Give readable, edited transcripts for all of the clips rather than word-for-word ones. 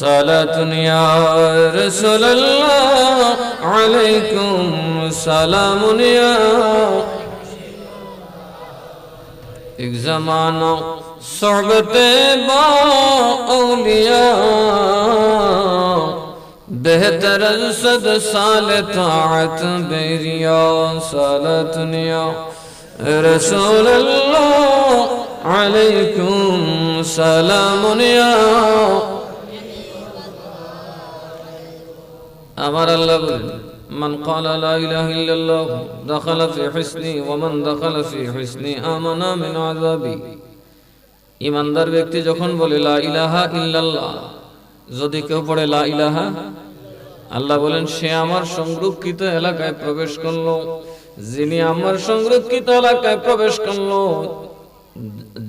সালাতুন ইয়া রাসূলুল্লাহ আলাইকুম সালামুন ইয়া এক জামানা সোহবতে বা আউলিয়া बेहतर सद साल ताअत बेरिया सालतुन या रसूल अल्लाह अलैकुम सलामुन या अमर अल्लाह من قال لا إله إلا الله دخل في حسني ومن دخل في حسني آمن من عذابي ईमानदार व्यक्ति যখন বলে লা ইলাহা ইল্লাল্লাহ যদি কেউ পড়ে লা ইলাহা আল্লাহ বলেন সে আমার সংরক্ষিত এলাকায় প্রবেশ করলো যিনি আমার সংরক্ষিত এলাকায় প্রবেশ করলো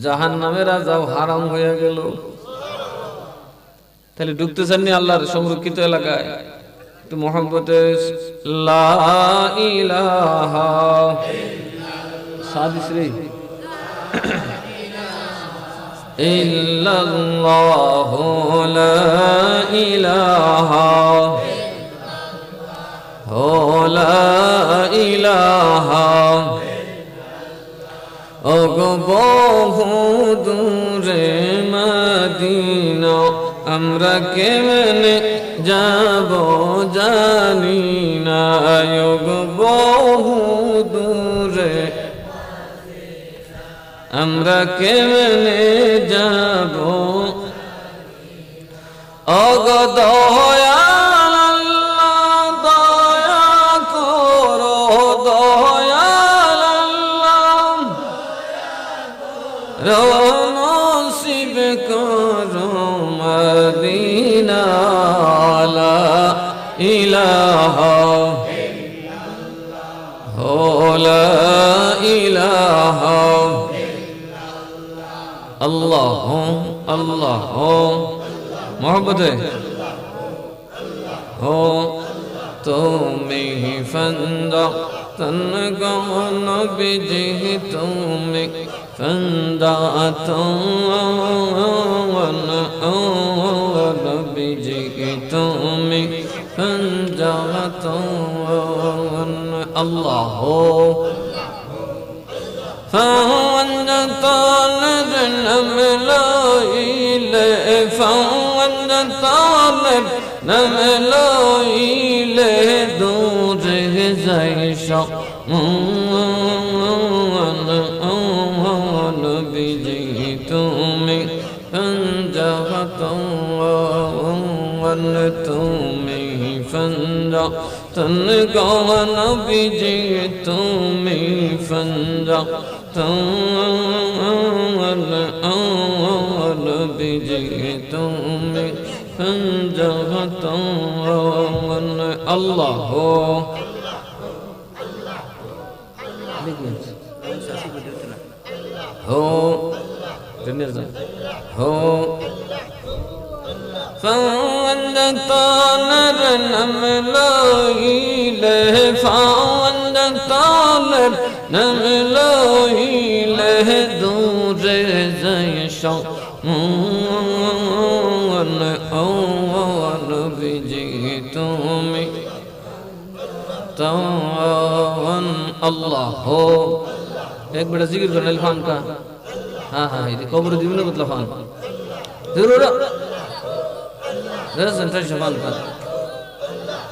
জাহান্নামের আযাব হারাম হয়ে গেল তাহলে ঢুকতে চাননি আল্লাহর সংরক্ষিত এলাকায় একটু মোহাম্মতে লা ইলাহা সাদিস রে ইল্লাল্লাহু লা ইলাহা লা ইলাহা ওগো বহু দূরে মদিনা আমরা কেমনে যাব জানি না ওগো বহু দূরে আমরা কেমনে যাব ওগো দয়াল আল্লাহ দয়া করো দয়াল আল্লাহ নসিব করো মদিনা লা ইলাহা লা ইলাহা अल्लाह अल्लाह मोहब्बत हो तुम्हें फंदा तन गौन बिजी तुम्हें फंदा तन बिजी तुम्हें फंदा तन अल्लाह हो فوندت نملائيله فوندت نملائيله دور زيشا بجيتم فانجغتم ونتم فانجغ تنقون بجيتم فانجغ تنقون بجيتم فانجغتم الله हो فوندت نملائيله فوندت نملائيله دور زيشا بجيتم تون الله एक बड़ा जिक्र करना इल्फान का हाँ हाँ ये कब्र दिवने मतलब फान जरूर जरा संतरा शफान का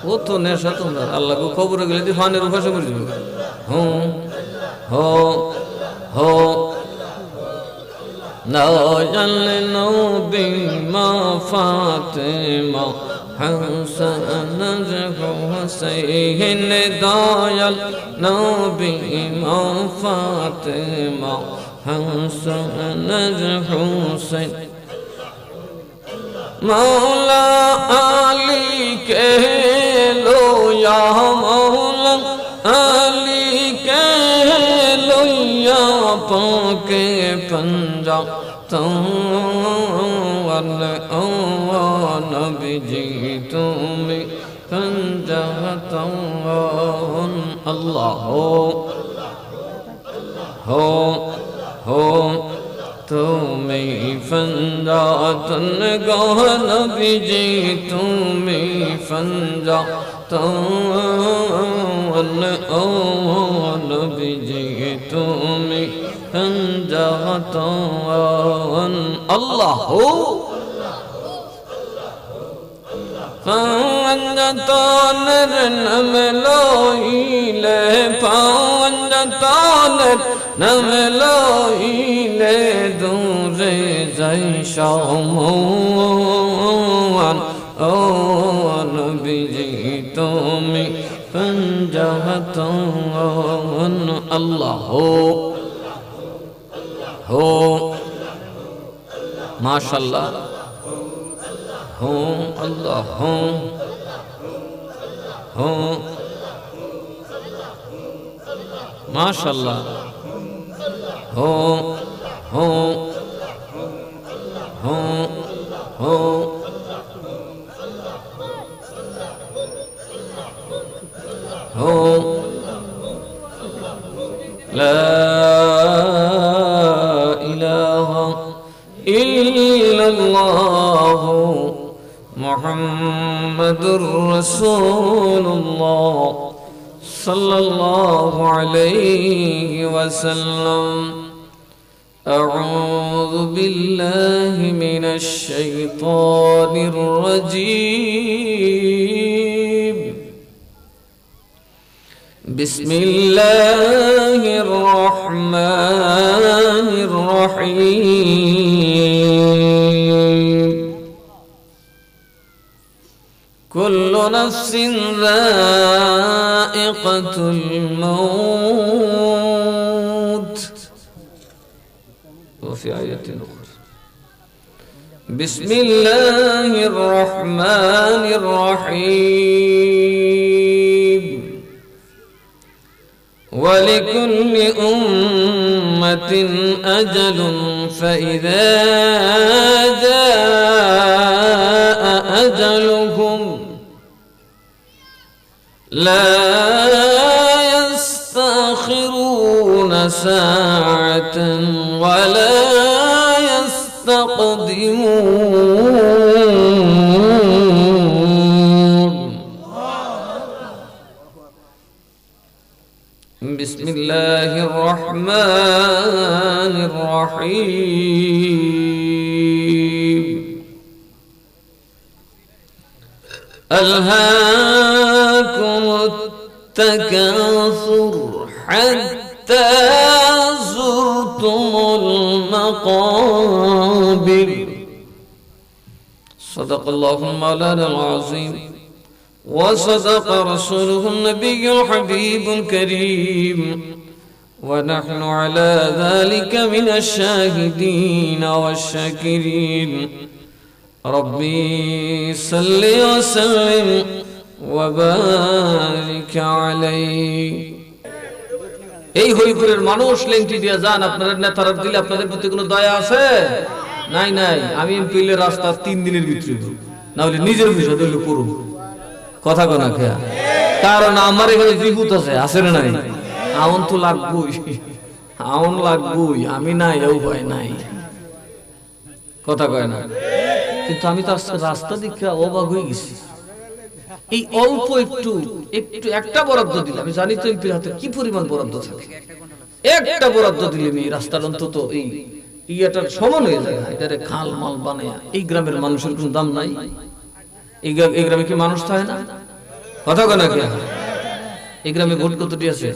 वो तो नेशा तो ना अल्लाह को कब्र के लिए फाने रुपा से मर जाएगा हो नाजल नबी मा फातिमा حسن حسين دايل نبي ما فاطمة حسن حسين مولا علي كيلو يا مولا علي كيلو يا پاک پنجا नबी जी तुम्हें पंजाता अल्लाह हो তুমি ফঞ্জাতন গো নবীজি তুমি ফঞ্জাতন ও নবীজি তুমি ফঞ্জাতন আল্লাহু ফঞ্জাতনের নাম লইলে ফঞ্জাতনের নাম লইলে দূরে যাই সমান ও নবীজি তুমি ফঞ্জাতন আল্লাহু হো মাশাআল্লাহ হো আল্লাহ হো মাশাআল্লাহ হো হো হো হো হো লা ইলাহা ইল্লাল্লাহ মুহাম্মাদুর রাসূলুল্লাহ সাল্লাল্লাহু আলাইহি ওয়াসাল্লাম আউযু বিল্লাহি মিনাশ শাইতানির রাজীম বিসমিল্লাহির রহমানির রহিম কুল্লু নাফসিন যায়িকাতুল মাউত وفي آية أخرى بسم الله الرحمن الرحيم ولكل أمة أجل فإذا جاء أجلهم لا يستأخرون ساعة ولا يستقدمون بسم الله الرحمن الرحيم ألهاكم التكاثر حتى زرتم المقابر صدق الله مولانا العظيم وصدق رسوله النبي الحبيب الكريم ونحن على ذلك من الشاهدين والشاكرين ربي صل وسلم وبارك عليه এই হরিপুরের মানুষ লেংটি দিয়ে যান আপনাদের নেতারা দিলে আপনাদের প্রতি কোনো দয়া আছে নাই নাই আমি এমপিলে রাস্তা 3 দিনের ভিতরে না হলে নিজের বিষয় দিলে করব কথা কোনা খেয়া কারণ আমার এখানে বিভূত আছে না নাই আউন তো লাগবই আমি নাই এও হয় নাই কথা কয় না কিন্তু আমি তো রাস্তা দেখে অবাক হয়ে গেছি এই অল্প একটু একটা বরাদ্দ দিলে আমি জানি তো এমপির হাতে কি পরিমাণ বরাদ্দ থাকে একটা বরাদ্দ দিলে এই রাস্তার অন্তত এই ইয়াটার সমান হয়ে যায় এটারে খাল মাল বানায় এই গ্রামের মানুষের কোনো দাম নাই এই গ্রামে কি মানুষ থাকে না কথা কয় না কি এই গ্রামে ভোট কতটি আছে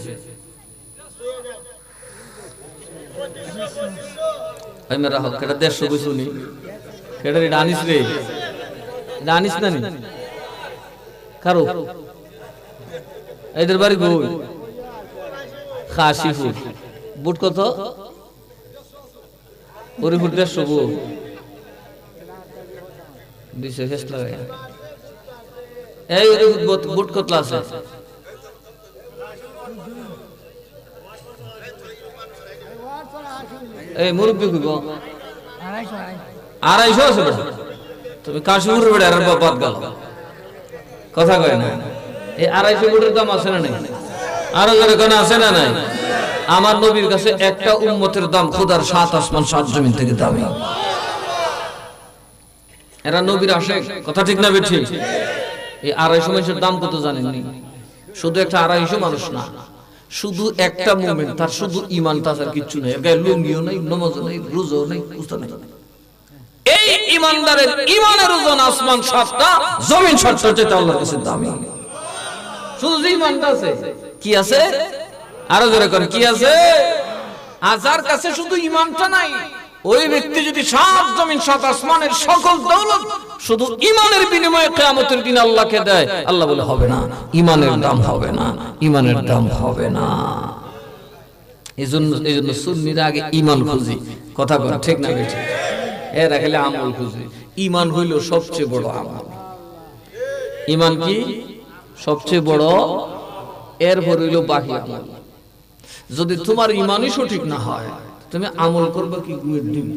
আমি মেরা হক এটা 150 কইছো নি কেডা রে আনিস রে আনিস না নি কারো এদের বাড়ি কই খাসিপুর বুট কত ওরে বুট 150 গো দিছে হেস লাগায় এই ওরে বুট কত আছে এই মুরব্বি কইব 250 আছে বড় তুমি কাশিপুরের বড় আর বাদ গেল কথা কয় না এই 250 কোটির দাম আছে না নাই আরো জোরে কোন আছে না নাই আমার নবীর কাছে একটা উম্মতের দাম খোদার 7 আসমান 7 জমিন থেকে দামি। এরা নবীর আশিক, কথা ঠিক না বেঠিক? এই 250 মানুষের দাম কত জানেননি? শুধু একটা 250 মানুষ না, শুধু একটা মুমিন, তার শুধু ঈমান, তার কিছু নাই, গায়ে লুঙ্গিও নাই, নামাজও নাই, রোজাও নাই, কুস্তা নাই। এই ঈমানদারের ঈমানের ওজন আসমান 7টা জমিন 7টার চেয়ে আল্লাহর কাছে দামি। শুধু যে ঈমানটা আছে, কি আছে? আরো জোরে করে, কি আছে? আজার কাছে শুধু ঈমানটা নাই, ওই ব্যক্তি যদি 7 জমিন 7 আসমানের সকল দৌলত শুধু ঈমানের বিনিময়ে কিয়ামতের দিন আল্লাহকে দেয়, আল্লাহ বলে হবে না, ঈমানের দাম হবে না, ঈমানের দাম হবে না। এজন্য সুন্নিরা আগে ঈমান খুঁজি, কথা বল ঠিক না বেঠিক? এরা খেলে আমল খুঁজি। ঈমান হইল সবচেয়ে বড় আমল। ঈমান কি সবচেয়ে বড়, এরপর হইল বাকি আমল। যদি তোমার ঈমানই সঠিক না হয়, তুমি আমল করবে কি গুড়ের ডিম?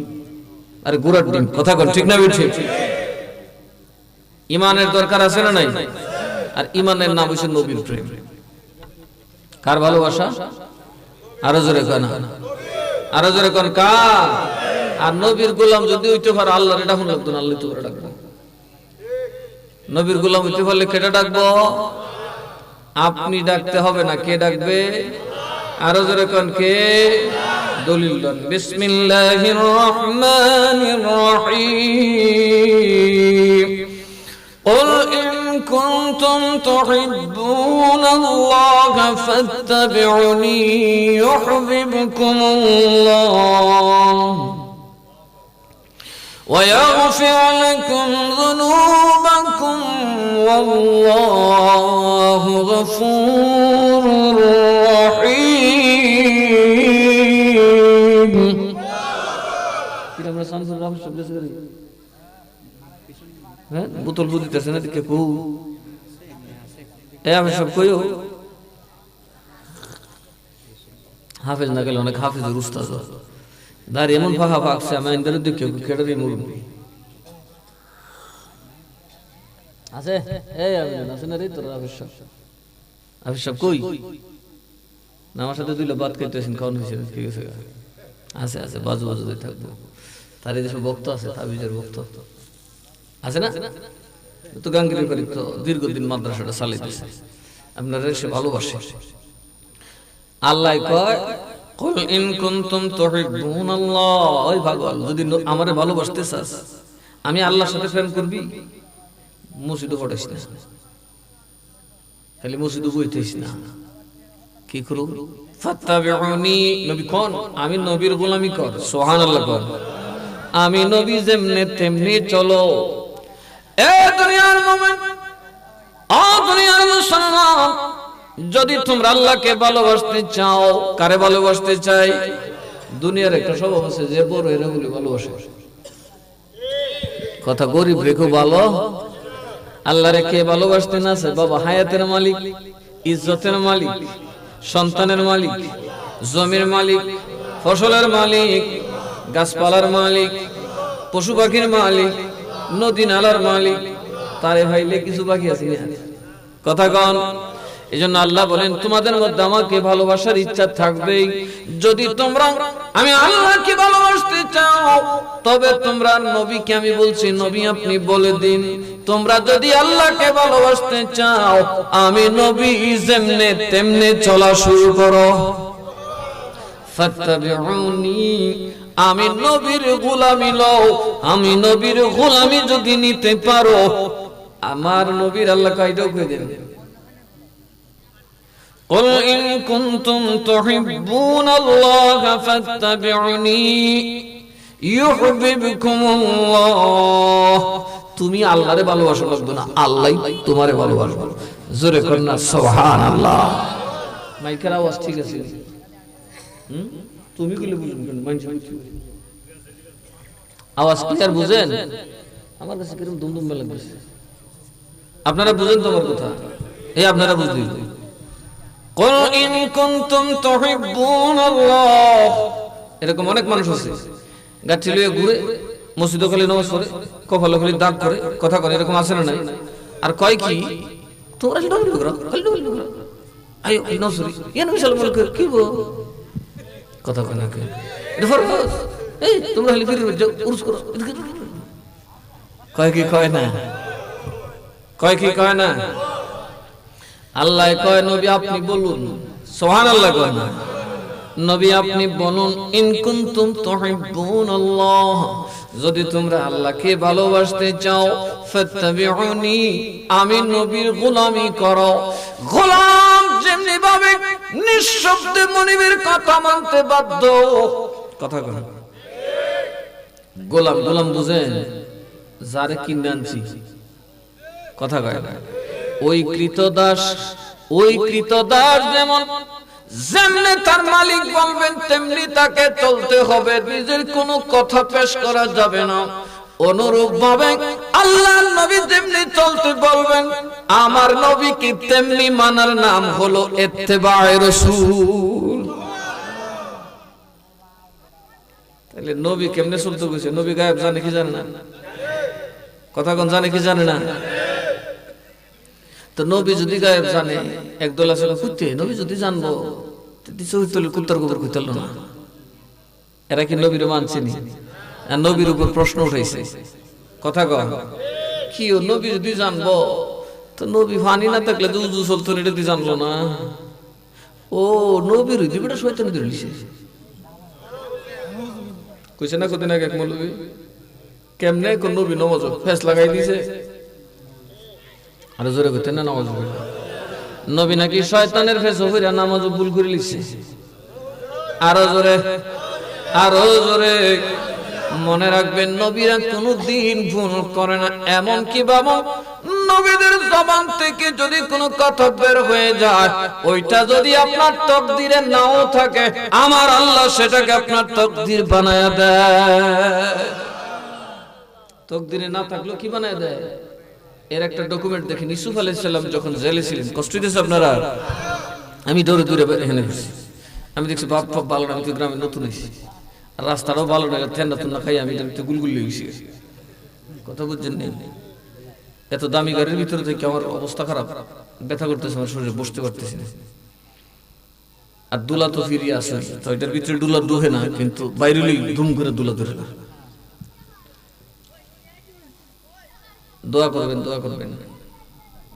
আরে গুড়ের ডিম, কথা বল ঠিক না বেঠিক? ঈমানের দরকার আছে না নাই? আর ঈমানের নাম হচ্ছে নবীর প্রেম। কার ভালোবাসা? আরো জোরে কন, আরো জোরে কন, কার? আর নবীর গোলাম যদি হইতে পারে, আল্লাহর ডাকুন লাগতো না, আল্লাহ তোরে ডাকবো। নবীর গোলাম হইতে পারলে কেটে ডাকবো? আপনি ডাকতে হবে না, কে ডাকবে? আরো জোরে কোন, কে? দলিল দেন। বিসমিল্লাহির রহমানির রহিম। قل إن كنتم تحبون الله فاتبعوني يحببكم الله ويغفر لكم ذنوبكم والله غفور رحيم. বোতল বুঝতেছে না দেখে কু আমি সব কইও হাফেজ না গেলে অনেক হাফেজের উস্তাদ দাঁড়িয়ে এমন ফাঁকা পাকছে, আমি ইন্দারে দেখে কেটারি মুরব্বি আছে। এই আছে না রে তোর আবিষ্কার কই না? আমার সাথে দুইটা বাদ খাইতেছেন, খাওয়ানো হয়েছে, ঠিক আছে? আছে আছে, বাজু বাজু দিয়ে থাকবো। তার এই দেশে ভক্ত আছে, তাবিজের ভক্ত আছে না? তো গাঙ্গিরি করি তো দীর্ঘদিন মাদ্রাসাটা চালাইতেছে, আপনারা সে ভালোবাসে। আল্লাহ কয় কুল ইন কুনতুম তুহিব্বুনাল্লাহ, ওই ভগবান যদি আমারে ভালোবাসতে চাস, আমি আল্লাহর সাথে প্রেম করবি, মসজিদে পড়াইস না, খালি মসজিদে বইতেইস না, কি করব? ফাত্তাবিউনি, নবী কোন? আমি নবীর গোলামি কর, সুবহানাল্লাহ কর। আমি নবী যেমনে তেমনি চলো। এ দুনিয়ার মুমিন, ও দুনিয়ার মুসলমান, যদি তোমরা আল্লাহকে ভালোবাসতে চাও, কারে ভালোবাসতে চাই? দুনিয়ার একটা স্বভাব আছে যে বড় এরা বলে ভালোবাসে, কথা গরিব রেখো ভালো, আল্লাহ রেখে ভালোবাসতে না আছে বাবা হায়াতের মালিক, ইজ্জতের মালিক, সন্তানের মালিক, জমির মালিক, ফসলের মালিক, গাছপালার মালিক, পশু পাখির মালিক, নদী নালার মালিক, তারে ভাইলে কিছু বাকি আছে না? কথা কন। এজন্য আল্লাহ বলেন তোমাদের মধ্যে আমাকে ভালোবাসার ইচ্ছা থাকবেই। যদি তোমরা আমি আল্লাহকে ভালোবাসতে চাও, তবে তোমরা নবীকে, আমি বলছি নবী আপনি বলে দিন, তোমরা যদি আল্লাহকে ভালোবাসতে চাও, আমি নবী যেমনে তেমনে চলা শুরু করো। ফাত্তাবিউনি, আমি নবীর গোলামি লও। আমি নবীর গোলামি যদি নিতে পারো, আমার নবীর আল্লাহ কাইদাও কই দেন। قل إن كنتم تحبون الله فاتبعوني يحببكم الله. তুমি আল্লাহরে ভালোবাসো লাগবে না, আল্লাহই তোমারে ভালোবাসবে। জোরে করেন না সুবহানাল্লাহ। মাইকের আওয়াজ ঠিক আছে? তুমি কি বুঝুন কেন? আওয়াজ ক্লিয়ার বুঝেন? আমার কাছে কিরকম দুমদুম লাগছে, আপনারা বুঝেন তোমার কথা? এই আপনারা বুঝলেন? কুল ইন কুনতুম তুহিব্বুনাল্লাহ, এরকম অনেক মানুষ আছে গাছি লয়ে ঘুরে, মসজিদে খালি নামাজ পড়ে, কপালে খালি দাগ করে, কথা করে, এরকম আছে না? নাই? আর কয় কি তোমরা কি ডবল করো, খালি ডবল করো, আয় নসরি ইয়ান বিশাল বল কি গো, কথা কয় না কেন? এটা ফরজ। এই তোমরা হলে ফিরে যাও, উরুস করো। কয় কি কয় না? কয় কি কয় না? আল্লাহ কয় নবী আপনি বলুন, সুবহানাল্লাহ কয় না? নবী আপনি বলুন, ইন কুনতুম তুহিব্বুনাল্লাহ, যদি তোমরা আল্লাহকে ভালোবাসতে চাও, ফাত্তাবিউনি, আমি নবীর গোলামি করো। গোলাম যেমনি ভাবে নিঃশব্দে মনিবের কথা মানতে বাধ্য, কথা কয়। গোলাম গোলাম বুঝেন, যারে কিনে আনছি, কথা কয় না? ওই কৃতদাস যেমন যেমনি তার মালিক বলবেন তেমনি তাকে চলতে হবে, নিজের কোনো কথা পেশ করা যাবে না। অনুরূপ ভাবে আল্লাহর নবী যেমনি চলতে বলবেন, আমার নবীকে তেমনি মানার নাম হলো ইত্তেবায়ে রাসূল। তাহলে নবী কেমনে চলতে গেছে? নবী গায়েব জানে কি জানে না? কথা কোন জানে কি জানে না? তো নবী যদি গায়েব জানে, একদল আসলে কুত্তে, নবী যদি জানবো কুত্তার গোবর কইতাল না, এরা কি নবীর মানছেনি? আর নবীর উপর প্রশ্ন উঠাইছে, কথা কয় কি? ও নবী যদি জানবো, তো নবী ফানি না থাকলে যে উজু চলতো এটা তুই জানলো না? ও নবীর দিবটা শয়তান ধরেছে, কইছে না কদিন আগে এক মৌলবী, কেমনে কোন নবী নমাজ ফেস লাগাই দিছে, আর জোরে কইতে না নামাজ পড়ে, নবী নাকি শয়তানের ফেস হইরা নামাজ ভুল করে লিখছে। আরো জোরে, আরো জোরে। মনে রাখবেন, নবীরা কোনদিন ভুল করে না। এমন কি বাবা, নবীদের জবান থেকে যদি কোনো কথা বের হয়ে যায়, ওইটা যদি আপনার তাকদীরে নাও থাকে, আমার আল্লাহ সেটাকে আপনার তাকদীর বানায়া দেয়। তাকদীরে না থাকলেও কি বানায়া দেয়? এর একটা ডকুমেন্ট দেখেন, ইউসুফ আলাইহিস সালাম যখন জেলে ছিলেন, কষ্ট দিয়েছে আপনারা? আমি দৌড়ে দৌড়ে এখানে ঘুরছি, আমি দেখছি বাপ বাপ ভালো না, আমি তো গ্রামে নতুন হয়েছি, আর রাস্তাটাও ভালো না, ঠান্ডা ঠান্ডা খাই আমি গুলগুল লেগেছি। কথা বুঝছেন? নেই এত দামি গাড়ির ভিতরে থেকে আমার অবস্থা খারাপ, ব্যথা করতেছে আমার শরীরে, বসতে পারতেছি না। আর দুলা তো ফিরিয়ে আসে, তো এটার ভিতরে দুলা ডুহে না, কিন্তু বাইরে ধুম করে দুলা ধরে না। দোয়া করবেন, দোয়া করবেন।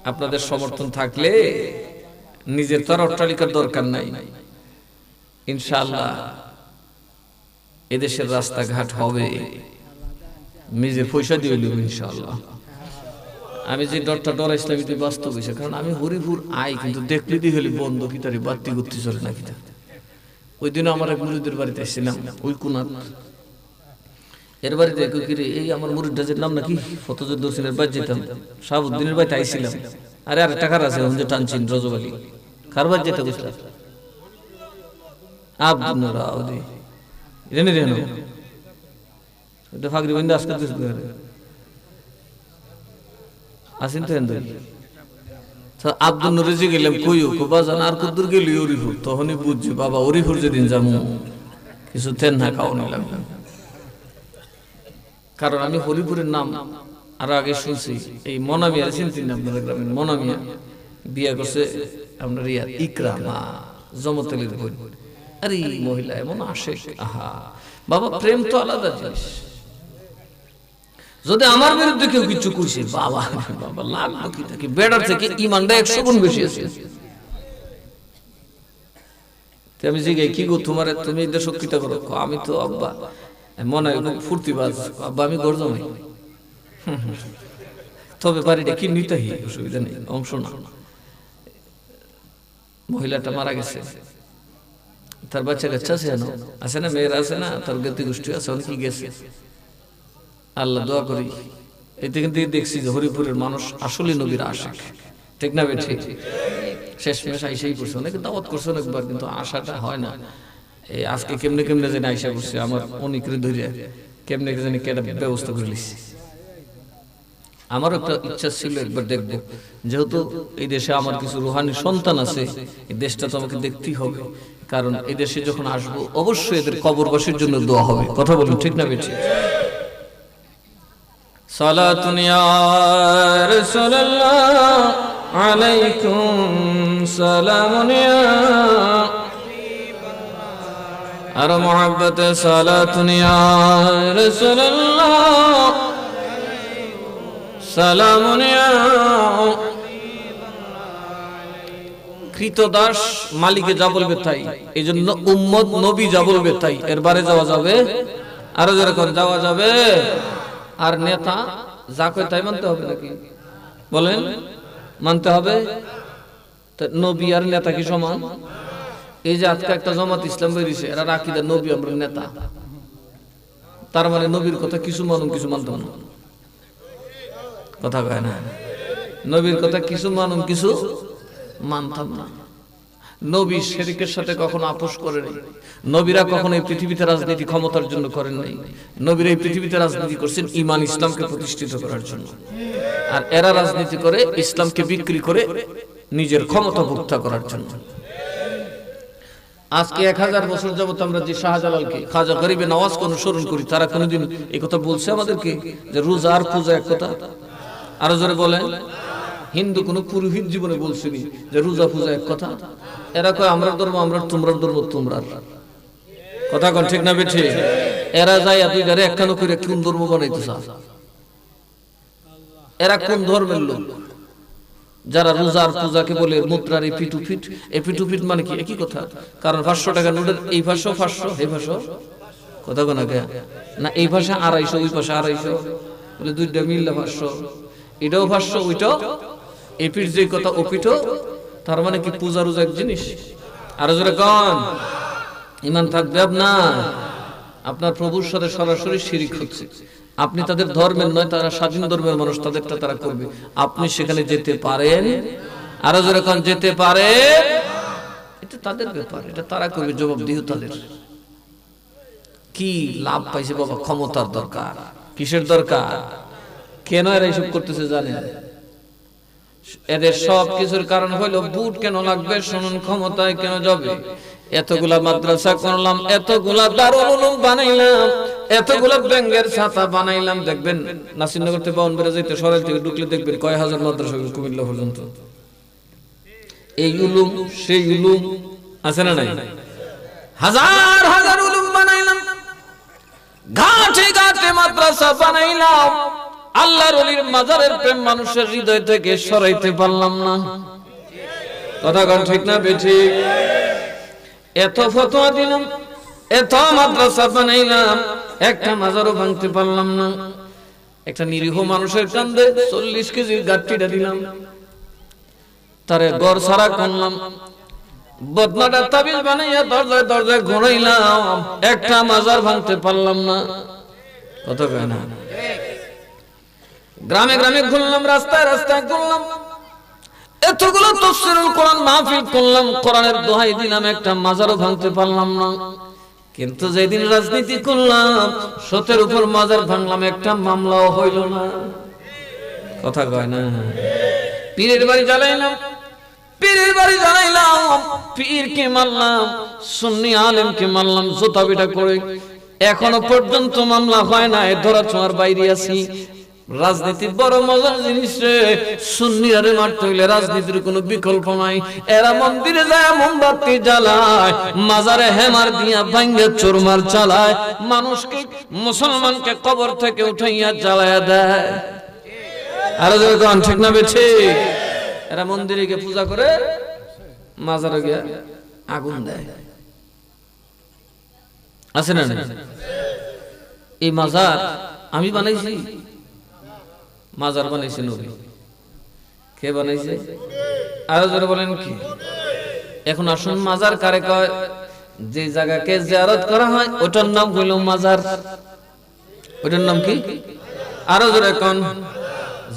আপনাদের সমর্থন থাকলে, নিজের তো আর অট্টালিকার দরকার নাই, ইনশাআল্লাহ এদেশের রাস্তাঘাট হবে, নিজের পয়সা দিয়ে দেব ইনশাআল্লাহ। আমি যে ডরটা ডরাইছিলাম এটা বাস্তব হয়েছে, কারণ আমি হরিপুর আই, কিন্তু দেখলে দিয়ে হলে বন্ধ কি তারি বাতি করতে চলে নাকি। ওই দিন আমার এক মুরিদের বাড়িতে এসেছিলাম, ওই কুনাত, এর বাড়িতে এই আমার মুরিদাজের নাম নাকি ফতজুদ্দ হোসেনের বাড়ি যেতাম, শাহাবুদ্দিনের বাড়িতে আইছিলাম। আরে আর টাকার আছে যে টানছিন রজব আলী, কার বাড়ি যেতে বুঝলাম? আব্দুল রাউদি রেনে রেনো, এটা ফাগরি বন্ধু আজকে আসেন তো এন। আব্দুল নুরেজি গেলাম, কইও বাজান আর কদ্দুর গেলি অরিপুর, তখনই বুঝছি বাবা অরিপুর যেদিন যাবো কিছু তেন না খাওয়া নিলাম। কারণ আমি হরিপুরের নাম আর আগে শুনছি, এই মনামিয়া চিনতেন আপনাদের গ্রামের মনামিয়া, বিয়ে করছে আপনার ইয়া ইকরামা জমতেলের বোন। আরে মহিলা এমন আশেক, আহা বাবা, প্রেম তো আলাদা জিনিস। যদি আমার বিরুদ্ধে কেউ কিছু কইছে, বাবা বাবা লাগলো কি থাকে, বেড়ার থেকে ইমানটা 100 গুণ বেশি আছে। আমি জিজ্ঞাসা, কি গো তোমার, তুমি এদের শক্তিটা করো? আমি তো আব্বা মনে হয় ফুর্তিবাজ, আব্বা আমি গড় জমাই, তবে বাড়িটা কি নিতে অসুবিধা নেই, অংশ না। মহিলাটা মারা গেছে, তার বাচ্চা কাচ্চা আছে না, মেয়েরা আছে না, তার গতি গোষ্ঠী আছে, অনেকেই গেছে। আল্লাহ দোয়া করি, এতে কিন্তু দেখছি যে হরিপুরের মানুষ আসলে নবীর আশিক, ঠিক না বেঠি? শেষমেশ আইসাই করছে, অনেকে দাওয়াত করছে অনেকবার, কিন্তু আশাটা হয় না। এই আজকে কেমনে কেমনে জানি আইসা করছে, আমার অনেকের ধরিয়া কেমনে জানি কেটা ব্যবস্থা করে লিখছি। আমার একটা ইচ্ছা ছিল একবার দেখবো, যেহেতু এই দেশে আমার কিছু রুহানি সন্তান আছে, এই দেশটা তো আমাকে দেখতেই হবে। কারণ এই দেশে যখন আসবো অবশ্যই এদের কবরবাসীর জন্য দোয়া হবে, কথা বলুন ঠিক না বেঠি? সালাতুন ইয়া রাসূলুল্লাহ আলাইকুম সালামুন ইয়া আর মোহাব্বতে সালাতুন ইয়া রাসূলুল্লাহ সালামুন ইয়া। কৃতদাস মালিকে যা বলবে তাই, এই জন্য উম্মত নবী যা বলবে তাই, এর বারে যাওয়া যাবে, আরো যেরকম যাওয়া যাবে। আর নেতা যা কয় তাই মানতে হবে নাকি বলেন? মানতে হবে। নবী আর নেতা কি সমান? এই যে আজকে একটা জামাত ইসলাম বেরিয়েছে, এরা রাখিদা নবী আমরা নেতা, তার মানে নবীর কথা কিছু মানুষ কিছু মানতাম না, কথা কয় না। নবীর কথা কিছু মানুষ কিছু মানতাম না। নবী শিরকের সাথে কখনো আপোষ করেনি। নবীরা কখনো এই পৃথিবীতে রাজনীতি ক্ষমতার জন্য করেন নাই। নবীরা এই পৃথিবীতে রাজনীতি করছেন ঈমান ইসলামকে প্রতিষ্ঠিত করার জন্য। আর এরা রাজনীতি করে ইসলামকে বিক্রি করে নিজের ক্ষমতা ভোক্তা করার জন্য। আজকে 1000 বছর যাবত আমরা যে শাহজালালকে, খাজা গরিবে নওয়াজকে অনুসরণ করি, তারা কোনোদিন এই কথা বলছে আমাদেরকে যে রোজা আর পূজা এক কথা? আরো জোরে বলেন। হিন্দু কোন পুরোহিত জীবনে বলছেনি যে রোজা পূজা এক কথা? এরা কয় আমরা ধর্ম আমরা, তোমরা ধর্ম তোমরা। কথা কোন ঠিক না বেঠে? এরা যায় দুই ধারে একখানো করে কোন ধর্ম বানাইতে চায়? এরা কোন ধর্মের লোক? যারা রোজার পূজাকে বলে মুদ্রার এই পিটুপিট, এই পিটুপিট মানে কি একই কথা? কারণ 500 টাকা নোটের এই ভাষা 500, এই ভাষা কথা কোন না, এই ভাষা 250, ওই ভাষা 250, বলে দুইটা মিললে 500, এটাও 500 ওইটাও। এই পিঠ যে কথা ও পিঠও, তার মানে কি পূজা রোজা এক জিনিস? আরো জোরে কোন ঈমান থাকবে আপনার? আপনার প্রভুর সাথে সরাসরি শিরিক হচ্ছে। আপনি তাদের ধর্মের নয়, তারা স্বাধীন ধর্মের মানুষ, তাদেরটা তারা করবে, আপনি সেখানে যেতে পারেন? আরো জোরে কোন যেতে পারে? এটা তাদের ব্যাপার, এটা তারা করবে, জবাবদিহি তাদের। কি লাভ পাইছে বাবা? ক্ষমতার দরকার। কিসের দরকার? কেন এরা এইসব করতেছে জানেন? এদের সব কিছুর কারণ হলো বুট কেন লাগবে শুনুন, ক্ষমতায় কেন যাবে? এতগুলা মাদ্রাসা করলাম, এতগুলা দারুল উলুম বানাইলাম, এতগুলা ব্যাংকের ছাতা বানাইলাম, দেখবেন নাসিরনগর থেকে বাউনবাড়ি যাইতে সরাইল থেকে ঢুকলে দেখবেন কয় হাজার মাদ্রাসা কুমিল্লা পর্যন্ত। এই উলুম সেই উলুম আছে না নাই? হাজার হাজার উলুম বানাইলাম, ঘাটে ঘাটে মাদ্রাসা বানাইলাম, আল্লাহর ওলির মাজারের প্রেম মানুষের হৃদয় থেকে সরাইতে পারলাম না। কথা কোন ঠিক না বেঠিক? এত ফতোয়া দিলাম, এত মাদ্রাসা বানাইলাম, একটা মাজারও ভাঙতে পারলাম না। একটা নিরীহ মানুষের কান্দে 40 কেজির গাঁটটিটা দিলাম, তারে ঘর সারা করলাম, বদনাটা তাবিজ বানাইয়া দরজায় দরজায় ঘোরাইলাম, একটা মাজার ভাঙতে পারলাম না। কথা কয় না? গ্রামে গ্রামে ঘুরলাম, রাস্তায় রাস্তায় ঘুরলাম, এতগুলো তাফসীরুল কোরআন মাহফিল করলাম, কোরআনের দোহাই দিলাম, একটা মাজারও ভাঙতে পারলাম না। কিন্তু যেদিন রাজনীতি করলাম, সতের উপর মাজার ভাঙলাম, একটা মামলাও হইল না। কথা কয় না? পীরের বাড়ি জ্বালাইলাম, পীরের বাড়ি জ্বালাইলাম, পীরকে মারলাম, সুন্নি আলেমকে মারলাম জুতা পিটা করে, এখনো পর্যন্ত মামলা হয় না। ধরা ছোঁয়ার বাইরে আছি। রাজনীতি বড় মজার জিনিস রে। সুন্নিরা মারতে হইলে রাজনীতির কোনো বিকল্প নাই। এরা মন্দিরে যায় মোমবাতি জ্বালায়, মাজারে হেমার দিয়া ভাঙ্গে চোরমার চালায়, মানুষকে মুসলমানকে কবর থেকে উঠাইয়া জ্বালায়া দেয়। আরো যখন ঠিক না বেছে? এরা মন্দিরে গিয়ে পূজা করে, মাজারে গিয়ে আগুন দেয়। আছে না? এই মাজার আমি বানাইছি? মাজার বানাইছে নবী। কে বানাইছে? আরো জোরে বলেন কি? এখন আসুন, মাজার কারে কয়? যে জায়গাকে জিয়ারত করা হয় ওটার নাম হইল মাজার। ওটার নাম কি? আরো জোরে কোন?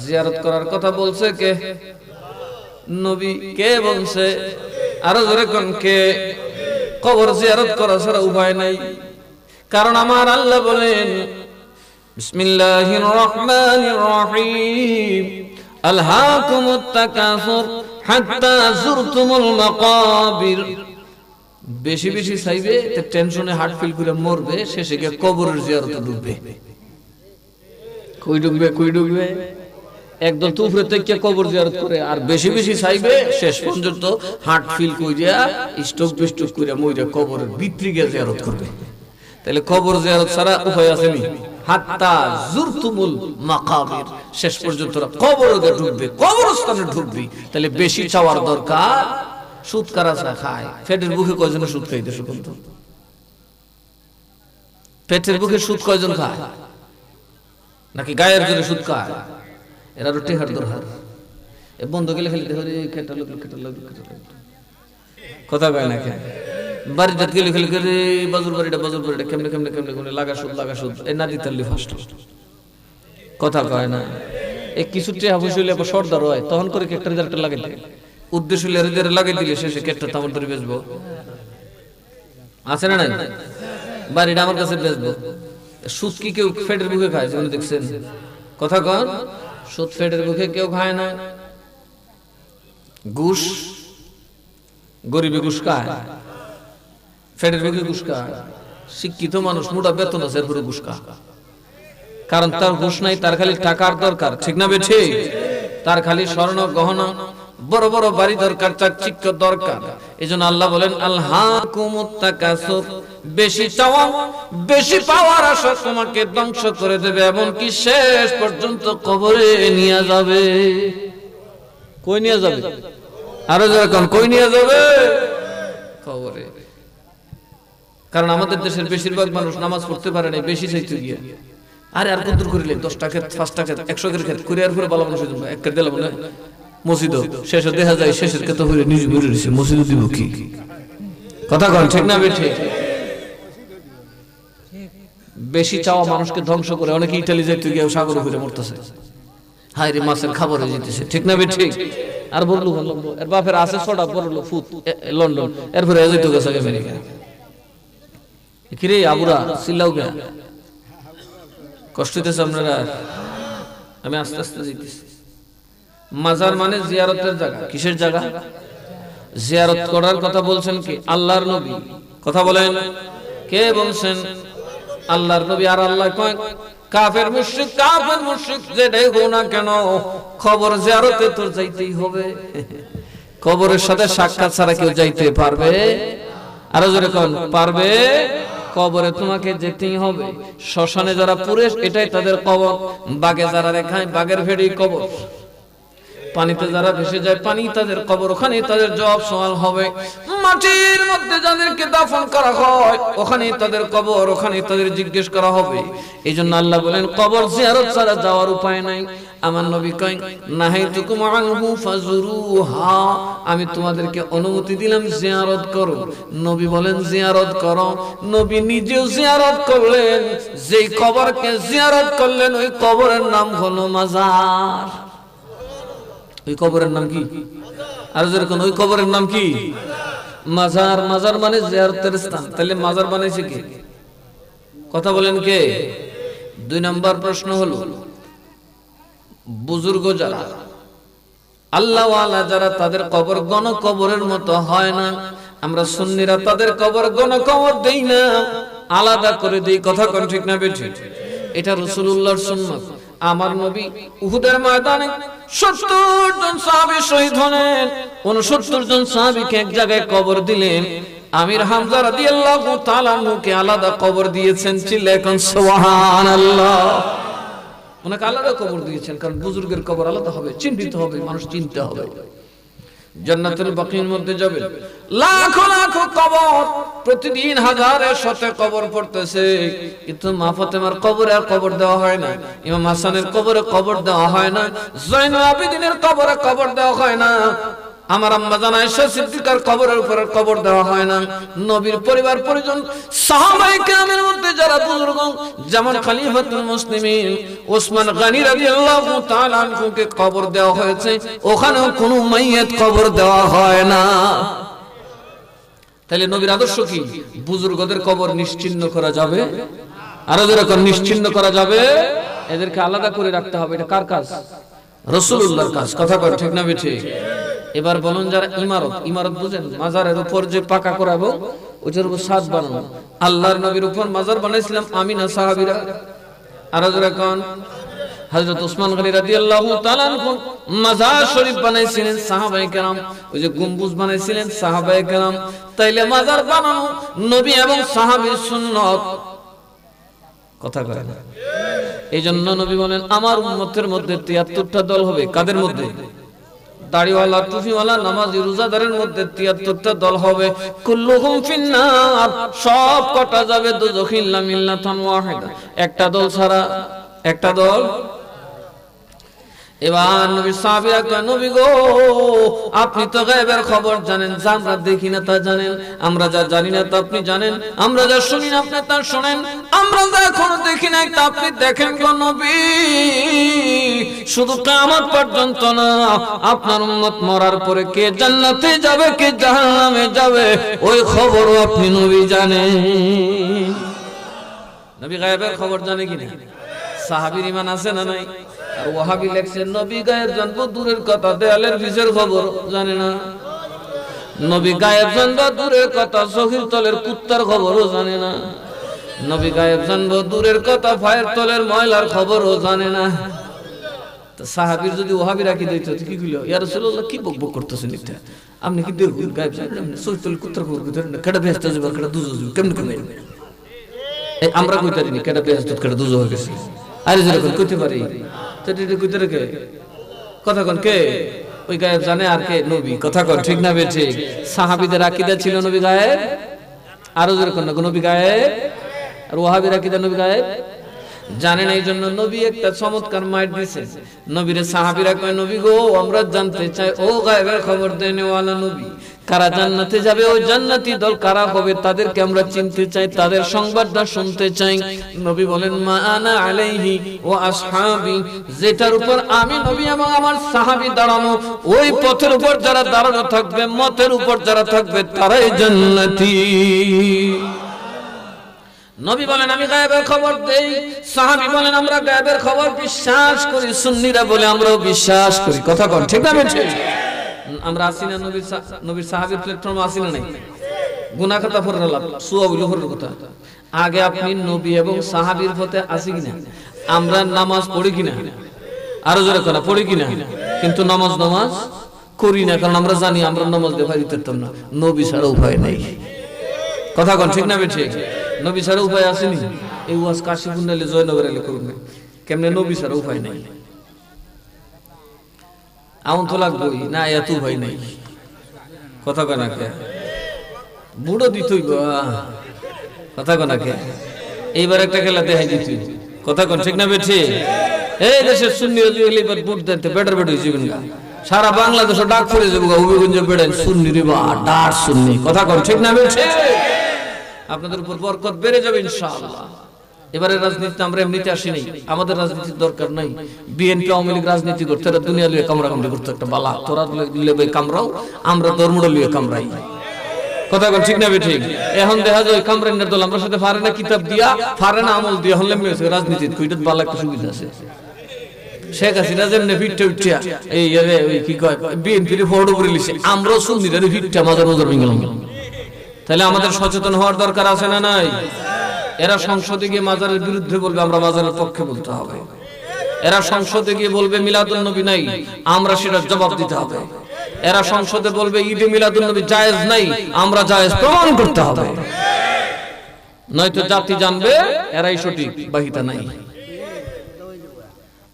জিয়ারত করার কথা বলছে কে? নবী। কে বলছে? আরো জোরে কোন কে? কবর জিয়ারত করা ছাড়া উপায় নাই। কারণ আমার আল্লাহ বলেন, বিসমিল্লাহির রহমানির রহিম, আলহাকুমুত তাকাসুর হাত্তা যুরতুমুল মাকাবির। বেশি বেশি চাইবে, টেনশনে হার্ট ফেল করে মরবে, শেষে গিয়ে কবরের জিয়ারতে ঢুকবে। কই ঢুকবে? কই ঢুকবে? একদল তো উপরে থেকে কবর জিয়ারত করে আর বেশি বেশি চাইবে, শেষ পর্যন্ত হার্ট ফিল কইরা স্ট্রোক বিস্ট্রোক কইরা মইরা কবরের ভিতরে গিয়ে জিয়ারত করবে। তাহলে কবর জিয়ারত ছাড়া উপায় আছে নি? হাত্তা জুরতুমুল মাকাবির, শেষ পর্যন্ত কবরে ঢুকবে, কবরস্থানে ঢুকবি। তাহলে বেশি চাওয়ার দরকার। সুদ কারা খায়? পেটের বুকে কয়জন সুদ খাইতে শুকুন তো? পেটের বুকে সুদ কয়জন খায়? নাকি গায়ের জোরে সুদ খায়? এরা রুটি হার দরহার এ বন্ধ গেলে খেলে দেখো খেটা লোক কথা কয় না কেন? বাড়ি যাত গেলে খেলে করে বাজুর বাড়িটা কেমনে কেমনে কেমনে কেমনে লাগা সুদ এ না দিতালি ফার্স্ট কথা কয় না। এ কিছু টেহা বসলে সর্দার হয় তখন করে কেকটার জারটা লাগাই দিলে উদ্দেশ্য হলে লাগাই দিলে শেষে কেকটা তামার ধরে বেচবো। আছে না নাই? বাড়িটা আমার কাছে বেচবো। সুদ কি কেউ ফেটের বুকে খায়? যেমন দেখছেন কথা কন, সুদ ফেটের বুকে কেউ খায় না। ঘুষ, গরিবী ঘুষ খায়, ফেটের বুকে ঘুষ খায়। শিক্ষিত মানুষ মোটা বেতন আছে এরপরে ঘুষ খায়, কারণ তার ঘুষ নাই, তার খালি টাকার দরকার। ঠিক না বেঠে? তার খালি স্বর্ণ গহনা, বড় বড় বাড়ি দরকার, চাকচিক্য দরকার। এজন্য আল্লাহ বলেন আলহাকুমুত তাকাসুর, বেশি চাওয়া বেশি পাওয়ার আশা তোমাকে ধ্বংস করে দেবে, এমনকি শেষ পর্যন্ত কবরে নিয়ে যাবে। কই নিয়ে যাবে? আরো যখন কই নিয়ে যাবে? কবরে। কারণ আমাদের দেশের বেশিরভাগ মানুষ নামাজ পড়তে পারে না, বেশি চাইতে গিয়ে আরে আর কত করিলে 10 টাকা 5 টাকা 100 টাকা কুরিয়ার করে ভালো মানুষ হইতো এক দিলাম না মসজিদ শেষে দেখা যায় শেষের কথা হইরে নিজ ঘুরে রইছে মসজিদ দিব কি কথা কন ঠিক না বেঠে? বেশি চাওয়া মানুষকে ধ্বংস করে। অনেকে ইতালি যাইতে গিয়ে সাগর ঘুরে মরতেছে, হায় রে মাছের খাবার হয়ে যেতেছে। ঠিক না বেঠে? আর বললু এর বাপের আছে ছড়া পড়লো ফুট লন্ডন, এরপরে যাইতে গেছে আমেরিকা। কিরে আবুরা চিল্লাও কে? কষ্ট হইতেছে আপনারা? আমি আস্তে আস্তে যাইতেছি। মাজার মানে জিয়ারতের জায়গা। কিসের জায়গা? জিয়ারত করার কথা বলছেন কি? আল্লাহর নবী। কথা বলেন, কে বলছেন? আল্লাহর নবী। আর আল্লাহ কয় কাফের মুশরিক যেটাই হো না কেন খবর জিয়ারতে তোর যাইতেই হবে। কবরের সাথে সাক্ষাৎ ছাড়া কেউ যাইতে পারবে? আরো জোরে কোন পারবে? কবরে তোমাকে যেতেই হবে। শ্মশানে যারা পুরে এটাই তাদের কবর, বাগে যারা রেখায় বাগের ভেড়ি কবর, পানিতে যারা ভেসে যায় পানি তাদের কবর, ওখানে তাদের জবাব সওয়াল হবে। মাটির মধ্যে যাদেরকে দাফন করা হয় ওখানে তাদের কবর, ওখানে তাদের জিজ্ঞেস করা হবে। এইজন্য আল্লাহ বলেন কবর জিয়ারত ছাড়া যাওয়ার উপায় নাই। আমার নবী কয় নাহাইতুকুম আনহু ফাজুরুহা, আমি তোমাদেরকে অনুমতি দিলাম জিয়ারত করো। নবী বলেন জিয়ারত করো। নবী নিজেও জিয়ারত করলেন। যেই কবরকে জিয়ারত করলেন ওই কবরের নাম হলো মাজার। ওই কবরের নাম কি? আর যেরকম ওই কবরের নাম কি? মাজার। মাজার মানে জিয়ারতের স্থান। তাহলে মাজার বানাইছে কে? কথা বলেন কে? 2 নম্বর প্রশ্ন হলো বুজুর্গ যারা আল্লাহ ওয়ালা যারা তাদের কবর গণ কবরের মতো হয় না। আমরা সুন্নিরা তাদের কবর গণ কবর দেই না, আলাদা করে দেই। কথা কোন ঠিক না বেঠি? এটা রাসূলুল্লাহর সুন্নাত। আমার নবী উহুদের ময়দানে 70 জন সাহাবী শহীদ হলেন। 69 জন সাহাবীকে এক জায়গায় কবর দিলেন। আমির হামজা রাদিয়াল্লাহু তাআলা আনহুকে আলাদা কবর দিয়েছেন। চিল্লায়ে এখন সুবহানাল্লাহ। ওনাকে আলাদা কবর দিয়েছেন, কারণ বুজুর্গের কবর আলাদা হবে, চিহ্নিত হবে, মানুষ চিনতে হবে। জান্নাতুল বাকির মধ্যে যাবেন, লাখো লাখো কবর, প্রতিদিন হাজারের শতে কবর পড়তেছে, কিন্তু মা ফাতেমার কবরে আর কবর দেওয়া হয় না, ইমাম হাসানের কবরে কবর দেওয়া হয় না, জয়নুল আবেদিনের কবরে কবর দেওয়া হয় না, আমার আম্মা জান আয়েশা সিদ্দিকার কবরের উপরে কবর দেওয়া হয় না। নবীর পরিবার পরিজন সাহাবায়ে কেরামের মধ্যে যারা বুজুর্গ, যেমন খলিফাতুল মুসলিমিন ওসমান গনি রাদিয়াল্লাহু তাআলা আনহুকে কবর দেওয়া হয়েছে, ওখানেও কোনো মাইয়াত কবর দেওয়া হয় না। তাহলে নবীর আদর্শ কি? বুজুর্গদের কবর নিশ্চিহ্ন করা যাবে, আরো যেরকম নিশ্চিহ্ন করা যাবে, এদেরকে আলাদা করে রাখতে হবে। এটা কার কাজ? রাসূলুল্লাহর কাজ। কথা কয় ঠিক না বেঠি? এবার বলুন যারা ইমারত বুঝেন, মাজারের উপর যে পাকা করাবো ওইটার উপর ছাদ বানানো। আল্লাহর নবীর উপর মাজার বানাইছিলাম আমিনা সাহাবীরা। আর যারা কোন হযরত ওসমান গনি রাদিয়াল্লাহু তাআলা আনহু মাজার শরীফ বানাইছিলেন সাহাবায়ে কেরাম, ওই যে গম্বুজ বানাইছিলেন সাহাবায়ে কেরাম। তাইলে মাজার বানানো নবী এবং সাহাবীর সুন্নাত, কথা কয় না? এইজন্য নবী বলেন আমার উম্মতের মধ্যে ৭৩টা দল হবে। কাদের মধ্যে? দাড়িওয়ালা, টুপিওয়ালা, নামাজি, রোজাদারের মধ্যে ৭৩টা দল হবে। কুল্লুহুম ফিন্নার, সব কটা যাবে দোজখে ইল্লা মিল্লাতান ওয়াহিদা, একটা দল ছাড়া, একটা দল। এবার নবী সাহাবীরা কয় নবী গো আপনি তো গায়বের খবর জানেন, যা আমরা দেখি না তা জানেন, আমরা যা জানি না তা আপনি জানেন, আমরা যা শুনি না আপনি তা শুনেন, আমরা যা এখনো দেখি না তা আপনি দেখেন গো নবী। শুধু কিয়ামত পর্যন্ত না, আপনার উম্মত মরার পরে কে জান্নাতে যাবে কে জাহান্নামে যাবে ওই খবরও আপনি নবী জানেন। নবী গায়বের খবর জানে কিনা? সাহাবীর ঈমান আছে না নাই? আর ওয়াহাবি লেখছেন নবী গায়েব জানবো দূরের কথা, দেয়ালের পিছের খবর জানে না। নবী গায়েব জানবো দূরের কথা, চোখের তলের কুত্তার খবরও জানে না। নবী গায়েব জানবো দূরের কথা, পায়ের তলের ময়লার খবরও জানে না। তো সাহাবীর যদি ওয়াহাবি রাখি দিত কি কইলো, ইয়া রাসূলুল্লাহ কি বকবক করতেছেন এটা, আপনি কি দেখুন গায়েব জানেন, চোখের তলের কুত্তার খবর কইতেন না, কেডা বেহেশতে যাবে কেডা দুজো যাবে কেমনে কেমনে আমরা কইতারি নি, কেডা বেহেশত কেডা দুজো হয়ে গেছে, আরে যেরকম কইতে পারি তো এটা কইতে রেখে কথা কোন কে? ওই গায়েব জানে আর কে? নবী। কথা কর ঠিক না বেঠে? সাহাবীদের আকীদা ছিল নবী গায়েব, আরো যেরকম না নবী গায়েব, আর ওয়াহাবীর আকীদা নবী গায়েব জানেন। এই জন্য নবী একটা চমৎকার মাইট দিয়েছেন। নবীরে সাহাবীরা কয় নবী গো আমরা জানতে চাই ও গায়েবের খবর দেনেওয়ালা নবী, কারা জান্নাতে যাবে, ওই জান্নাতি দল কারা হবে তাদেরকে আমরা চিনতে চাই, তাদের সংবাদটা শুনতে চাই। নবী বলেন মা আনা আলাইহি ওয়া আসহাবি, যেটার উপর আমি নবী এবং আমার সাহাবী দাঁড়ানো, ওই পথের উপর যারা দাঁড়ানো থাকবে, মতের উপর যারা থাকবে তারাই জান্নাতি। নবী বলেন আমি গায়েবের খবর দেই, সাহাবী বলেন আমরা গায়েবের খবর বিশ্বাস করি, সুন্নিরা বলে আমরাও বিশ্বাস করি। কথা কোন ঠিক না বেঠে? আমরা আসি না নবীর সাহাবীর প্ল্যাটফর্মে আসি না নাই? গুনাহ কথা পড়ে লাভ সুয়াবিল উপরের কথা। আগে আপনি নবী এবং সাহাবীর পথে আসি কিনা? আমরা নামাজ পড়ি কিনা? আরো জোরে কথা পড়ি কিনা? কিন্তু নামাজ করি না, কারণ আমরা জানি আমরা নামাজ দিয়ে পারি পারতাম না, নবী ছাড়া উপায় নাই। কথা কোন ঠিক না বেঠে? নবী ছাড়া উপায় আসেনি। এই ওয়াজ কাশীপুর নাইলে জয়নগর এলে করুন, কেমনে নবী ছাড়া উপায় নাই? আমন তো লাগবই না, এত উপায় নাই। কথা কনাকে বুড়ো দিতই গো, কথা কনাকে এইবার একটা খেলা দেখাই দিতই। কথা কোন ঠিক না বেঠে? এই দেশের সুন্নি এবার বুট দিতে বেটার বেট হয়েছে গা, সারা বাংলাদেশে ডাক পড়ে যাবো গা, হবিগঞ্জ বেড়াই সুন্নি রে বা ডাক সুন্নি। কথা কোন ঠিক না বেঠে? আপনাদের উপর বরকত বেড়ে যাবে ইনশাআল্লাহ। এবারে রাজনীতি আমরা এমনিতে আসি নাই, আমাদের রাজনীতির দরকার নাই। বিএনপি আওয়ামী লীগ রাজনীতি করতে, তারা দুনিয়া লিয়ে কামড়াকামড়ি করতে একটা বালা, তোরা লিয়ে কামড়াও, আমরা ধর্মটা লিয়ে কামড়াই। কথা বল ঠিক না ঠিক? এখন দেখা যায় কামরাইনের দল আমরা সাথে পারে না কিতাব দিয়া, পারে না আমল দিয়া, হলে রাজনীতির কইটাত বালা একটা সুবিধা আছে। শেখ হাসিনা যেমনি ভিটটা উঠিয়া এই কি কয় বিএনপির ফটো করে লিছে, আমরাও সুন্নিদের ভিটটা মাজার মাজার ভেঙে গেলাম। তাহলে আমাদের সচেতন হওয়ার দরকার আছে না নাই? এরা সংসদে গিয়ে মাজারের বিরুদ্ধে বলবে, আমরা মাজারের পক্ষে বলতে হবে। এরা সংসদে গিয়ে বলবে মিলাদুন নবী নাই, আমরা সেটার জবাব দিতে হবে। এরা সংসদে বলবে ঈদে মিলাদুন নবী জায়েজ নাই, আমরা জায়েজ প্রমাণ করতে হবে। নয়তো জাতি জানবে এরাই সঠিক, বাহিতা নাই।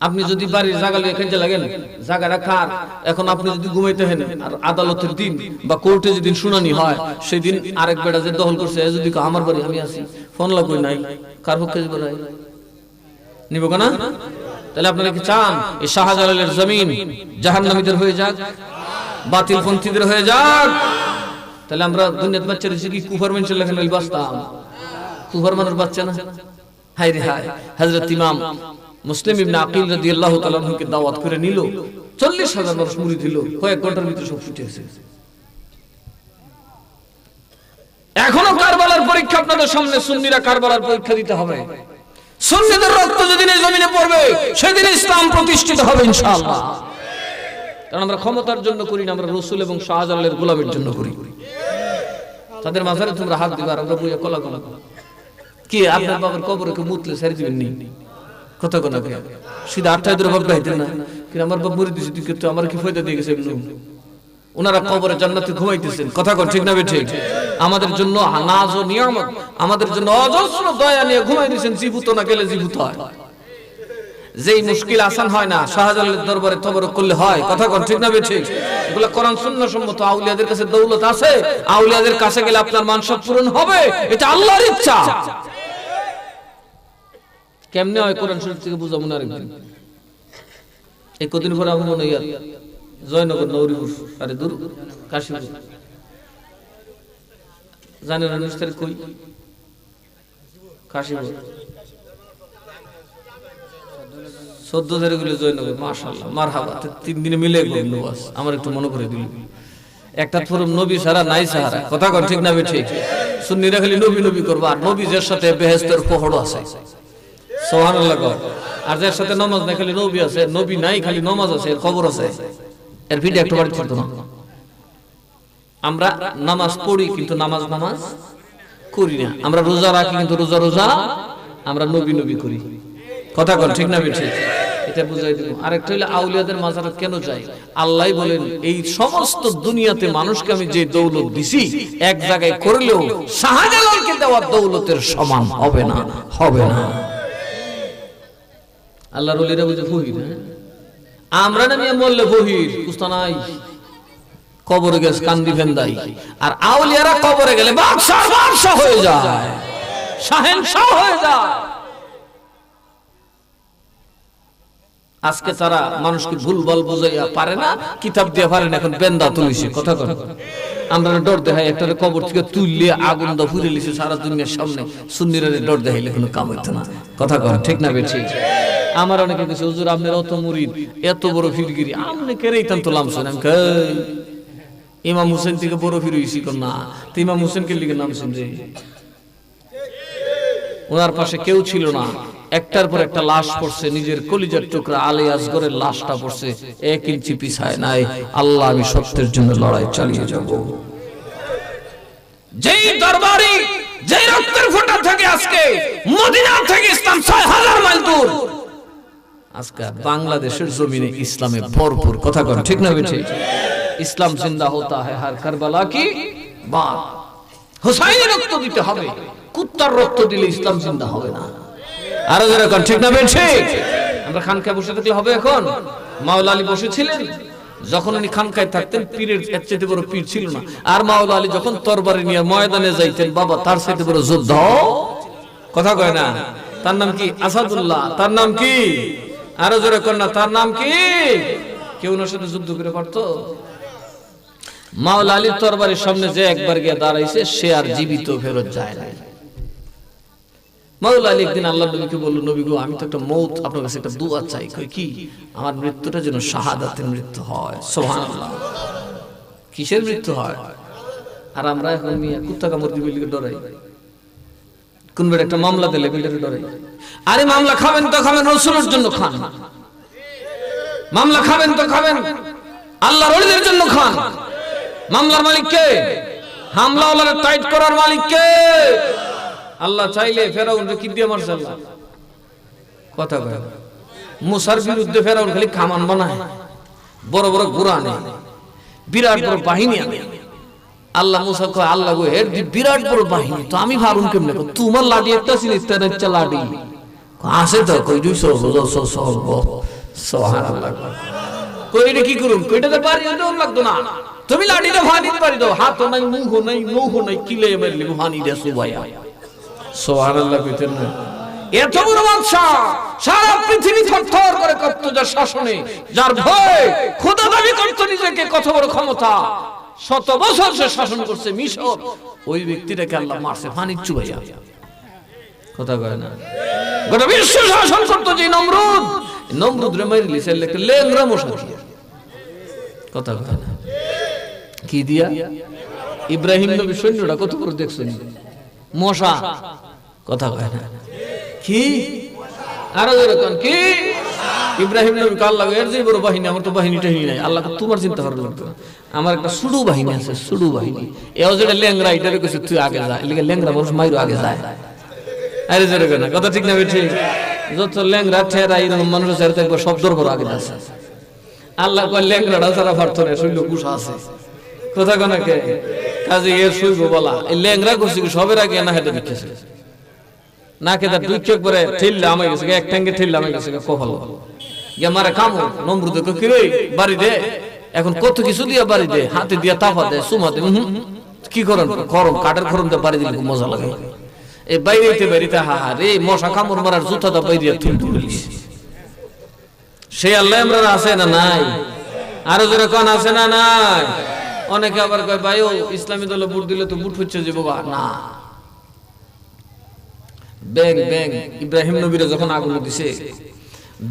আপনি যদি বাড়ির জায়গা লিয়ে খেলতে লাগেন, জায়গাটা কার, এখন আপনি যদি ঘুমাইতে হেন আর আদালতের দিন বা কোর্টে যেদিন শুনানি হয়, সেদিন আরেক বেটা যে দখল করছে যদি আমার বাড়ি আমি আছি, ফোন লাগবে নাই, কার পক্ষে বেড়াই নিব না? তাহলে আপনারা কি চান এই শাহজালালের জমিন জাহান্নামীদের হয়ে যাক, বাতিল পন্থীদের হয়ে যাক? তাহলে আমরা দুনিয়ার বাচ্চা রয়েছে কি কুফার মানুষের লেখেন বাঁচতাম? কুফার মানুষ বাচ্চা না? হায় রে হায়। হযরত ইমাম মুসলিম ইবনে আকিল রাদিয়াল্লাহু তাআলা আনহুকে দাওয়াত করে নিল, 40,000 মানুষ মুরিদ হলো, কয়েক ঘন্টার ভিতরে সব ছুটে এসেছে। এখনো কারবালার পরীক্ষা আপনাদের সামনে, সুন্নিরা কারবালার পরীক্ষা দিতে হবে। সুন্নিদের রক্ত যেদিন এই জমিনে পড়বে সেদিন ইসলাম প্রতিষ্ঠিত হবে ইনশাআল্লাহ। কারণ আমরা ক্ষমতার জন্য করি না, আমরা রাসূল এবং শাহজালালের গোলামের জন্য করি। তাদের মাঝারে তোমরা হাত দিবা আর আমরা বইয়া কলা কলা কি আপনার বাবার কবরে কে মুতলে সারি দিবেন নি? কথা কোন কে সিধা 8টায় ধরে বাবা গাইতেন না কিন্তু আমার বাবা মরে দিছে তুই তো আমার কি ফায়দা দিয়ে গেছে এমন ওনারা কবরে জান্নাতে ঘুমাইতেছেন কথা কোন ঠিক না ঠিক আমাদের জন্য নাজ ও নিয়ামত আমাদের জন্য অজস্র দয়া নিয়ে ঘুমাই দিয়েছেন জীবিত না গেলে জীবিত হয় যেই মুশকিল আসান হয় না শাহজালালের দরবারে তবরক করলে হয় কথা কোন ঠিক না ঠিক এগুলা কোরআন সুন্নাহ সম্মত আউলিয়াদের কাছে দৌলত আছে আউলিয়াদের কাছে গেলে আপনার মানসাত পূরণ হবে এটা আল্লাহর ইচ্ছা কেমনে হয় কোরআন শরীফ থেকে বুঝাবো না আরেকদিন এই কদিন পর আমি মনে হয় জয়নগর নৌরিপুর আরে দূর কাশীপুর জানেন 19 তারিখ কই কাশীপুর 14 তারিখ হলো জয়নগর মাশাআল্লাহ মারহাবা 3 দিনে মিলে গেল বাস আমার একটু মনে করে দিল একটা ফরম নবী সারা নাই সাহারা কথা কোন ঠিক না ঠিক সুন্নিরা খালি নবী নবী করবা আর নবী যার সাথে বেহেশতের পহড় আছে সুবহানাল্লাহ আর যার সাথে নামাজ নাই খালি নবী আছে নবী নাই খালি নামাজ আছে এর খবর আছে এর ভিডিও একটু বাড়ি ছিল না আমরা নামাজ পড়ি কিন্তু নামাজ করি না আমরা রোজা রাখি কিন্তু রোজা আমরা নবী নবী করি কথা কোন ঠিক না ঠিক এটা বুঝাই দিব আরেকটা হলো আউলিয়াদের মাজারে কেন যাই আল্লাহই বলেন এই সমস্ত দুনিয়াতে মানুষকে আমি যে দৌলত দিছি এক জায়গায় করলেও শাহজালালকে দেওয়া দৌলতের সমান হবে না আল্লাহর ওলিরা বুঝে ফহির আমরা না নিয়ে বললে ফহির কুস্তা নাই কবরে গেছে কান্দি ফেন্দাই আর আউলিয়ারা কবরে গেলে বাদশা হয়ে যায় শাহেনশাহ হয়ে যায় আজকে তারা মানুষকে ভুলভাল বুঝাইয়া পারে না কিতাব দিয়ে পারে না এখন বেন্দা তুলিছে কথা কথা আমরা ডর দেখাই একটা কবর থেকে তুললে আগুন দা ফুরে লিছে সারা দুনিয়ার সামনে সুন্নিরা ডর দেখাইলে কোনো কাম হইতো না কথা কন ঠিক না ঠিক আমার অনেকে কিছু হুজুর আপনার অত মুরিদ এত বড় ফিরগিরি আপনি কেরেই তান তোলাম শুনেন ইমাম হোসেন থেকে বড় ফির হইছি কোন না তো ইমাম হোসেনকে লিখে নাম শুনছে ওনার পাশে কেউ ছিল না একটার পর একটা লাশ পড়ছে নিজের কলিজার টুকরা আলী আসগরের লাশটা পড়ছে 1 ইঞ্চি পিছায় নাই আল্লাহ আমি সত্যের জন্য লড়াই চালিয়ে যাব যেই দরবারি যেই রক্তের ফোঁটা থেকে আজকে মদিনা থেকে ইসলাম 6000 মাইল দূর আজকে বাংলাদেশের জমিনে ইসলামে ভরপুর কথা কন ঠিক না ঠিক ইসলাম জিন্দা होता है हर करबला की बात হুসাইনের রক্ত দিতে হবে কুত্তার রক্ত দিলে ইসলাম জিন্দা হবে না আর যারা কোন ঠিক না ঠিক আমরা খানকায় বসে থাকলে হবে এখন মাওলা আলী বসেছিলেন যখন উনি খানকায় থাকতেন পীরের এর চাইতে বড় পীর ছিল না আর মাওলা আলী যখন তরবারি নিয়ে ময়দানে যাইতেন বাবা তার চাইতে বড় যুদ্ধ কথা কয় না তার নাম কি আসাদুল্লাহ তার নাম কি আরো জোরে কোন না তার নাম কি কেউ ওনার সাথে যুদ্ধ করে পারতো মাওলা আলীর তরবারির সামনে যে একবার গিয়ে দাঁড়াইছে সে আর জীবিত ফেরত যায় না মাওলা আলী একদিন আল্লাহর নবীকে বলল নবী গো আমি তো একটা মওত আপনার কাছে একটা দোয়া চাই কই কি আমার মৃত্যুটা যেন শাহাদাতের মৃত্যু হয় সুবহানাল্লাহ কিসের মৃত্যু হয় আর আমরা এখন মিয়া কুত্তা কামড় দিবে লিখে ডরাই কোন বের একটা মামলা দিলে বিলের ডরাই আরে মামলা খাবেন তো খাবেন রাসূলের জন্য খান মামলা খাবেন তো খাবেন আল্লাহর ওলিদের জন্য খান মামলার মালিক কে হামলাওয়ালারে টাইট করার মালিক কে আল্লাহ চাইলে ফেরাউনকে কি দিয়ে মারছে আল্লাহ কথা কয় মুসার বিরুদ্ধে ফেরাউন খালি কামান বানায় বড় বড় ঘোড়া আনে বিরাট বড় বাহিনী আনে আল্লাহ মুসা কয় আল্লাহ গো এর বিরাট বড় বাহিনী তো আমি ভারুন কেমনে কো তোমার লাঠি একটা ছিল তার একটা লাঠি আছে তো কই 200 সুবহানাল্লাহ কই এটা কি করুম কইটাতে পারি ওটাও লাগতো না তুমি লাঠিটা ভানি পারি দাও হাত নাই মুখ নাই নৌহ নাই কিলে মারলি ভানি দে সুবাইয়া সুবহানাল্লাহ কইতেন না এত বড় বাদশা সারা পৃথিবী থরথর করে কাঁপতো যার শাসনে যার ভয় খোদা দাবি করত নিজেকে কত বড় ক্ষমতা 100 বছর সে শাসন করছে মিশর ওই ব্যক্তিটাকে আল্লাহ মারছে পানি চুবাইয়া কথা কয় না গোটা বিশ্ব শাসন করত যে নমরুদ রে মারলি সে লেংরা মশা কথা কয় না কি দিয়া ইব্রাহিম নবী সৈন্যরা কত বড় দেখছেন মশা কথা কয় না কি আরো এরকম কি ইব্রাহিম নবী আল্লাহ এর যে বড় বাহিনী আমার তো বাহিনীটাই নাই আল্লাহ তোমার চিন্তা করা লাগতো আমার একটা সুডু বাহিনী আছে সুডু বাহিনী এও যেটা লেংরা এটারে কইছে তুই আগে যা এলিকে লেংরা মানুষ মাইরো আগে যায় আরে যেরকম না কথা ঠিক না ঠিক যত ল্যাংরা ঠেরা এরকম মানুষের চারিতে একবার শব্দর বড় আগে আছে। আল্লাহ কয় ল্যাংরাটা যারা পারতো না শৈল কুষা আছে কথা কনাকে কাজে এর শুইব বলা এই ল্যাংরা করছি সবের আগে না হেঁটে দিচ্ছে না খেতে দুই চোখ করে ঠেললে আমায় গেছে এক ট্যাঙ্গে ঠেললে আমায় গেছে কপাল গিয়ে মারা কামো নমরুদ কি রে বাড়ি দে এখন কত কিছু দিয়া বাড়ি দে হাতে দিয়া তাপা দে সুমা দে কি করেন গরম কাঠের গরম দিয়ে বাড়ি দিলে খুব মজা লাগে এই বাইরেতে বাড়িতে হা হা রে মশা কামড় মারার জুতা দা বাইরে তুই তুলিস সেই আল্লাহ আমরা আছে না নাই আরো জোরে কোন আছে না নাই অনেকে আবার কয় ভাই ও ইসলামী দলে ভোট দিলে তো ভোট হচ্ছে যে বাবা না ব্যাংক ব্যাংক ইব্রাহিম নবীরে যখন আগুন দিছে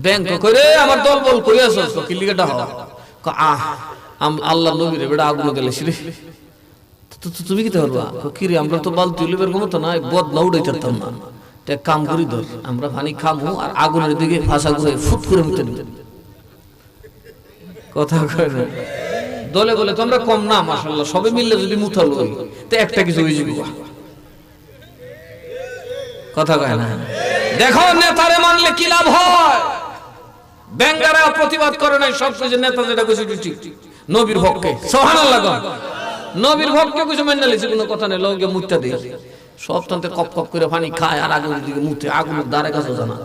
ব্যাংক কইরে আমার দল বল কই আছস তো কি লিগাটা হ আহ আল্লাহ নবীরে বেটা আগুন দিলেছি রে তো তুমি কি করবা কি রে আমরা তো বালতি লিবের ক্ষমতা নাই বদ না উড়াইতাম না তে কাম করি ধর আমরা পানি খামু আর আগুনের দিকে ফাঁসা করে ফুট করে মিটে দিই কথা কয় না দলে বলে তোমরা কম না মাশাআল্লাহ সবে মিললে যদি মুথাল হই তে একটা কিছু হই যাবে কথা কয় না দেখো নেতারে মানলে কি লাভ হয় বেঙ্গারা প্রতিবাদ করে নাই সব কিছু নেতা যেটা কইছে ঠিক নবীর পক্ষে সুবহানাল্লাহ নবীর পক্ষে কিছু মেনে নিছে কোনো কথা নাই লগে মুত্তা দেই সব তন্তে কপ কপ করে পানি খায় আর আগুনের দিকে মুতে আগুনের দ্বারে কাছে জানা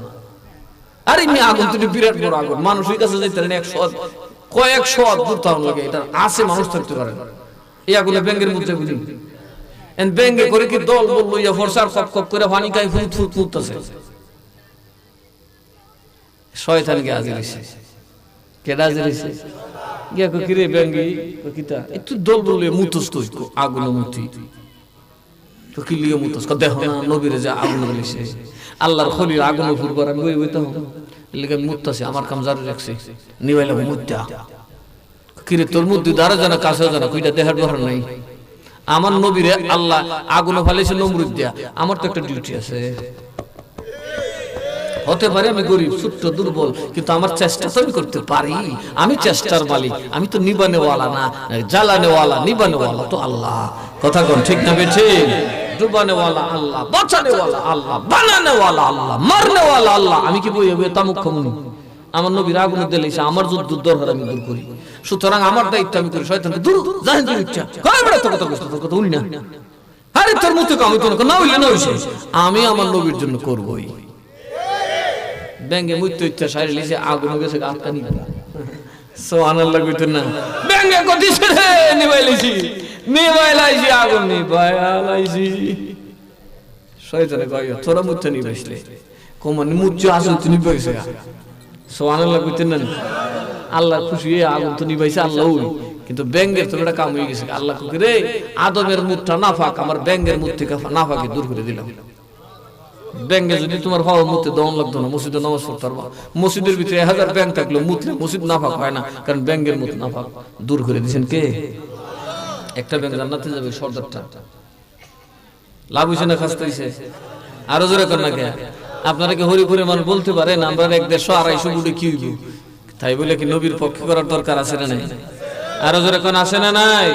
আরে মি আগুন তুই বিরাট বড় আগুন মানুষের কাছে যাইতে না 100 কয়েকশো দূর তার লাগে এটা আছে মানুষ থাকতে পারে এই আগুনে ব্যাঙ্গের মুতে বুঝি এন ব্যাঙ্গে করে কি দল বল লইয়া ফরসার কপ কপ করে পানি খায় ফুট ফুট ফুটতেছে শয়তান কে হাজির হইছে কেডা হাজির হইছে গিয়া কো কিরে ব্যাঙ্গি কো কিতা একটু দল বল লইয়া মুতস কই আগুনে মুতি তো কি লিয়ে মুতস কো দেখো না নবীরে যা আগুন বলিছে আল্লাহর খলিল আগুনে ফুর করে আমি বইতাম লিগে মুততাছে আমার কাম জারি রাখছে নিবাইলা মুত্তা কিরে তোর মুদ্দি দাঁড়া জানা কাছে জানা কইটা দেখার দরকার নাই আমার নবীরে আল্লাহ আগুনে ফেলেছে নমরুদ দিয়া আমার তো একটা ডিউটি আছে হতে পারে আমি গরিব ছোট্ট দুর্বল কিন্তু আমার চেষ্টা তো আমি করতে পারি আমি চেষ্টার মালিক আমি তো নিবানেওয়ালা না জ্বালানেওয়ালা নিবানেওয়ালা তো আল্লাহ কথা কোন ঠিক না বেঠে ডুবানে ওয়ালা আল্লাহ বাঁচানে ওয়ালা আল্লাহ বানানে ওয়ালা আল্লাহ মারনে ওয়ালা আল্লাহ আমি কি বই হবে তামুক খামুনি আমার নবীর আগুনে দিলেছে আমার যুদ্ধ দরকার আমি দূর করি সুতরাং আমার দায়িত্ব আমি করি শয়তানকে দূর জানেন তুই ইচ্ছা কয় বড় কথা কইছ তোর কথা উনি না আরে তোর মুতে কাম হইতো না হইলে না হইছে আমি আমার নবীর জন্য করবই ব্যাঙ্গে মুতে ইচ্ছা সাইরে লিছে আগুনে গেছে আটকা নি সুবহানাল্লাহ কইতো না ব্যাঙ্গে কদিছে রে নিবাইলিছি নিবাইলাইছি আগুন নিবাইলাইছি শয়তানে কয় তোরা মুতে নিবাইছলে কোমনে মুচ্চ আসল তুই নিবাইছে সুবহানাল্লাহ কইতেন না আল্লাহ খুশি হয়ে আগুন তো নিবাইছে আল্লাহ কিন্তু ব্যাঙ্গের তো এটা কাম হয়ে গেছে আল্লাহ কই রে আদমের মুখটা নাফাক আমার ব্যাঙ্গের মুখ থেকে নাফাকে দূর করে দিলাম ব্যাঙ্গে যদি তোমার হওয়া মুতে দম লাগতো না মসজিদে নামাজ পড়তে পারবা মসজিদের ভিতরে 1000 ব্যাঙ্গ থাকলো মুতলে মসজিদ নাফাক হয় না কারণ ব্যাঙ্গের মুখ নাফাক দূর করে দিয়েছেন কে একটা ব্যাঙ্গ জান্নাতে যাবে সর্দারটা লাভ হইছে না খাস্তা হইছে আরো জোরে কর না কে আপনারা কি হরিপুরে মানুষ বলতে পারেন আমরা 150-250 কোটি কি হইব তাই বলে কি নবীর পক্ষে করার দরকার আছে না নাই আরো জোরে কোন আছে না নাই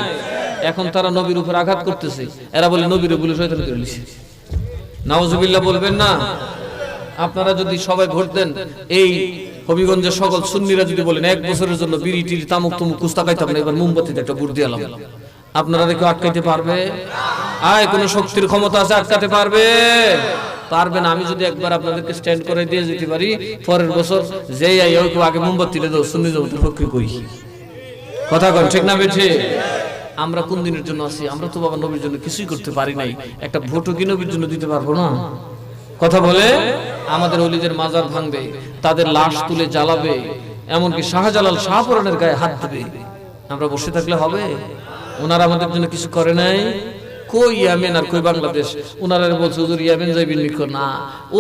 এখন তারা নবীর উপর আঘাত করতেছে এরা বলে নবীরে বলে শয়তান করে লিছে নাউজুবিল্লাহ বলবেন না আপনারা যদি সবাই ভোট দেন এই হবিগঞ্জের সকল সুন্নিরা যদি বলেন 1 বছরের জন্য বিড়ি টিড়ি তামুক তুমুক কুস্তা খাইতাম না এবার মোমবাতিতে একটা ভোট দিলাম আপনারা কেউ আটকাইতে পারবে আয় কোন শক্তির ক্ষমতা আছে আটকাতে পারবে পারবে না আমি যদি একবার আপনাদেরকে স্ট্যান্ড করে দিয়ে যেতে পারি পরের বছর যেই আই ওকে আগে মোমবাতি দিলে দাও সুন্নি জমাতের পক্ষে কই কথা কোন ঠিক না বেঠে আমরা কোন দিনের জন্য আছি আমরা তো বাবা নবীর জন্য কিছুই করতে পারি নাই একটা ভোটও কি নবীর জন্য দিতে পারবো না কথা বলে আমাদের ওলিদের মাজার ভাঙবে তাদের লাশ তুলে জ্বালাবে এমনকি শাহজালাল শাহপুরানের গায়ে হাত দেবে আমরা বসে থাকলে হবে ওনারা আমাদের জন্য কিছু করে নাই কই ইয়ামেন আর কই বাংলাদেশ ওনারা বলছে হুজুর ইয়ামেন যাইবেন নিকো না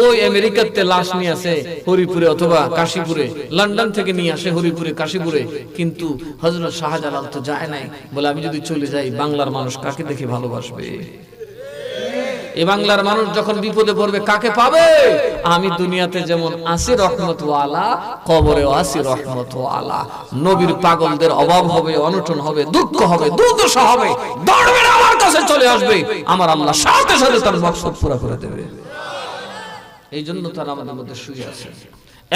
ওই আমেরিকাতে লাশ নিয়ে আসে হরিপুরে অথবা কাশীপুরে লন্ডন থেকে নিয়ে আসে হরিপুরে কাশীপুরে কিন্তু হযরত শাহজালাল তো যায় নাই বলে আমি যদি চলে যাই বাংলার মানুষ কাকে দেখে ভালোবাসবে এই বাংলার মানুষ যখন বিপদে পড়বে কাকে পাবে আমি দুনিয়াতে যেমন আছি রহমতওয়ালা কবরেও আছি রহমতওয়ালা নবীর পাগলদের অভাব হবে অনটন হবে দুঃখ হবে দুর্দশা হবে দৌড়বে আমার কাছে চলে আসবে আমার আল্লাহ সাথে সাথে তার মাকসাদ পুরো করে দেবে এই জন্য তারা আমাদের মধ্যে শুয়ে আছে।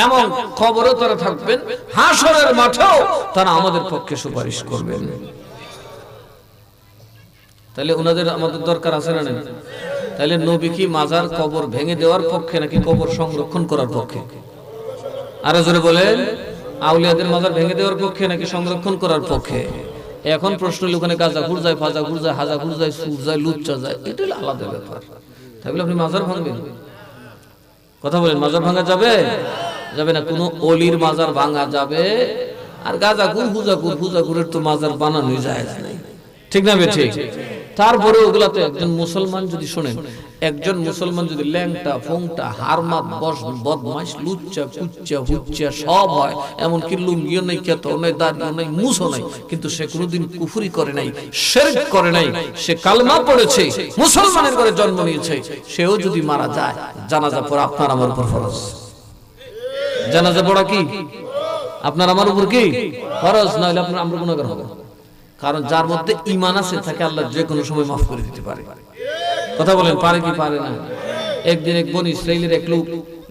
এমন খবরও তারা থাকবেন, হাসরের মাঠেও তারা আমাদের পক্ষে সুপারিশ করবেন। তাহলে ওনাদের আমাদের দরকার আছে না? নেই? তাহলে নবী কি মাজার কবর ভেঙে দেওয়ার পক্ষে নাকি কবর সংরক্ষণ করার পক্ষে? আরো জোরে বলেন, আউলিয়াদের মাজার ভেঙে দেওয়ার পক্ষে নাকি সংরক্ষণ করার পক্ষে? এখন প্রশ্ন হলো ওখানে গাজাখুর যায়, ফাজাখুর যায়, হাজাখুর যায়, সুর যায়, লুচ্চা যায়, এটা হলো আলাদা ব্যাপার। তাহলে আপনি মাজার ভাঙবেন? কথা বলেন, মাজার ভাঙা যাবে? যাবে না। কোনো অলির মাজার ভাঙা যাবে? আর গাজাখুর হুজাকুরের তো মাজার বানানোই যায় নাই, ঠিক না? ঠিক। তারপরে ওগুলাতে একজন মুসলমান যদি শোনেন, একজন মুসলমান যদি ল্যাংটা ফোংটা হারমাত বদমাইশ লুচ্চা কুচ্চা হুচ্চা সব হয়, এমনকি লুঙ্গিও নেই, কেতো নেই, দাড়িও নেই, মুছও নাই, কিন্তু সে কোনোদিন কুফরি করে নাই, শিরক করে নাই, সে কালমা পড়েছে, মুসলমানের ঘরে জন্ম নিয়েছে, সেও যদি মারা যায়, জানাজা পড়া আপনার আমার উপর ফরজ। জানাজা পড়া কি আপনার আমার উপর কি ফরজ? না হলে আপনার আমরা গুনাহগার হব। কারণ যার মধ্যে ঈমান আছে তাকে আল্লাহ যে কোনো সময় মাফ করে দিতে পারে। কথা বলেন, পারে কি পারে না? একদিন এক বনি ইসরাইলের এক লোক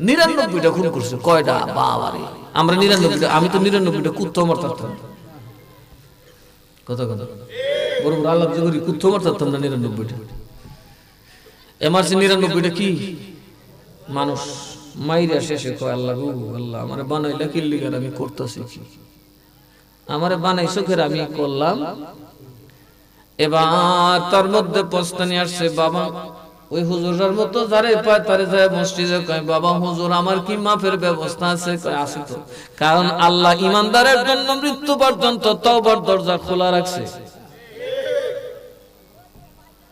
99টা খুন করছে। কয়টা? বাবারে, আমরা 99টা, আমি তো 99টা কুত্তা মারতাম। কথা বড় বড় আল্লাহ জগরি কুত্তা মারতাম না 99টা। এমারসি 99টা কি মানুষ মাইরা শেষে কয়, আল্লাহ গো আল্লাহ আমারে বানাইলা কি লিগার আমি করতেছি কি? আমারে বানাইছো ফের আমি করলাম। এবার তার মধ্যে প্রস্তানি আসছে, বাবা ওই হুজুরের মতো যারে পায় তারে যায় মসজিদে কয়, বাবা হুজুর আমার কি মাফের ব্যবস্থা আছে? কয় আছে তো। কারণ আল্লাহ ইমানদারের জন্য মৃত্যু পর্যন্ত তওবার দরজা খোলা রাখছে।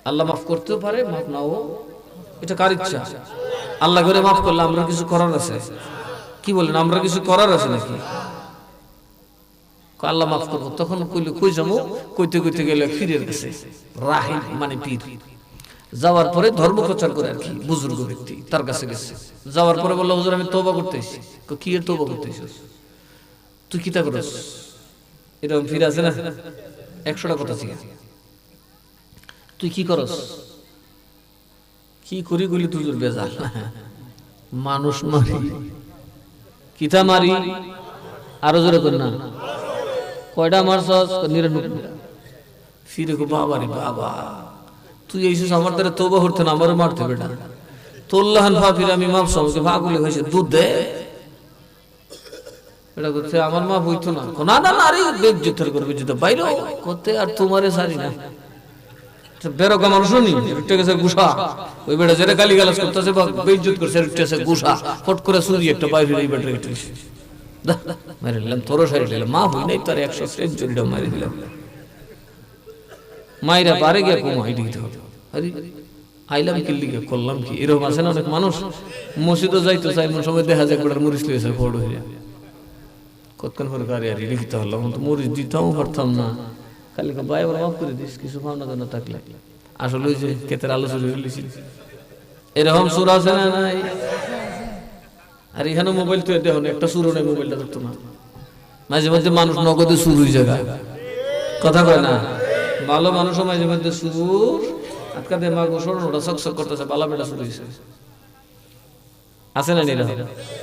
আল্লাহ মাফ করতেও পারে, মাফ নাও, এটা কার ইচ্ছা। আল্লাহ করে মাফ করলে আমরা কিছু করার আছে? কি বলেন, আমরা কিছু করার আছে নাকি? আল্লাহ মাফ করবো, তখন কইলে কই যাবো, কইতে কইতে গেলে ফিরে গেছে রাহিব মানে পীর। যাওয়ার পরে ধর্ম প্রচার করে আর কি, বুজুর্গ ব্যক্তি, তার কাছে গেছে। যাওয়ার পরে বললো, হুজুর আমি তওবা করতে এসেছি। কি এর তওবা করতে এসেছিস? তুই কিতা করস? এরকম ফিরে আছে না 100টা কথা ছিল। তুই কি করস? কি করি গুলি তুই বেজাল মানুষ মারি, কিতা মারি? আরো জোরে কর না। কয়টা মারছস? 99। ফিরে গো বাবা রে বাবা, তুই এইসব আমার দ্বারা তওবা করতে না, আমারও মারতে বেটা। তোল্লাহান ফাফির আমি মাপ সবকে ভাগুলি হয়েছে, দুধ দে। এটা করছে আমার মা হইতো না। না না না, আরে বেজ্জতের করবে যেটা বাইরে করতে, আর তোমারে সারি না। বেরোকা মানুষ নি গেছে গুসা, ওই বেটা যেটা গালি গালাজ করতেছে বা বেজ্জত করছে, উঠতেছে গুসা, ফট করে সুরি একটা বাইরে এই বেটা উঠেছে, মারি দিলাম, তোর সারি দিলাম। মা হই নাই তার 100 সেঞ্চুরিটা মারি দিলাম। মাইরা পারে গিয়া কমাই দিতে হবে। আরে আইলাম কি লিগে করলাম কি? এরকম আছে না অনেক মানুষ, মসজিদে যাইতো চাই এমন সময় দেখা যায় একটা মরিচ লিয়েছে বড় হইয়া, কতক্ষণ পরে গাড়ি আর লিখতে হলাম, তো মরিচ দিতাম পারতাম না। খালি ভাই আবার মাফ করে দিস, কিছু ভাবনা জানা থাকলে। আসলে ওই যে ক্ষেতের আলো চুরি হয়েছিল, এরকম সুর আছে না নাই? আর এখানে মোবাইল তো দেখো না, একটা সুরও নেই, মোবাইলটা ধরতো না। মাঝে মাঝে মানুষ নগদে সুর হয়ে যায়, কথা কয় না। ভালো মানুষও মাঝে মধ্যে সুর আটকাতে মাগো স্মরণটা চকচক করতেছে, বালা বেটা সুর হয়েছে, আছে না? নিরা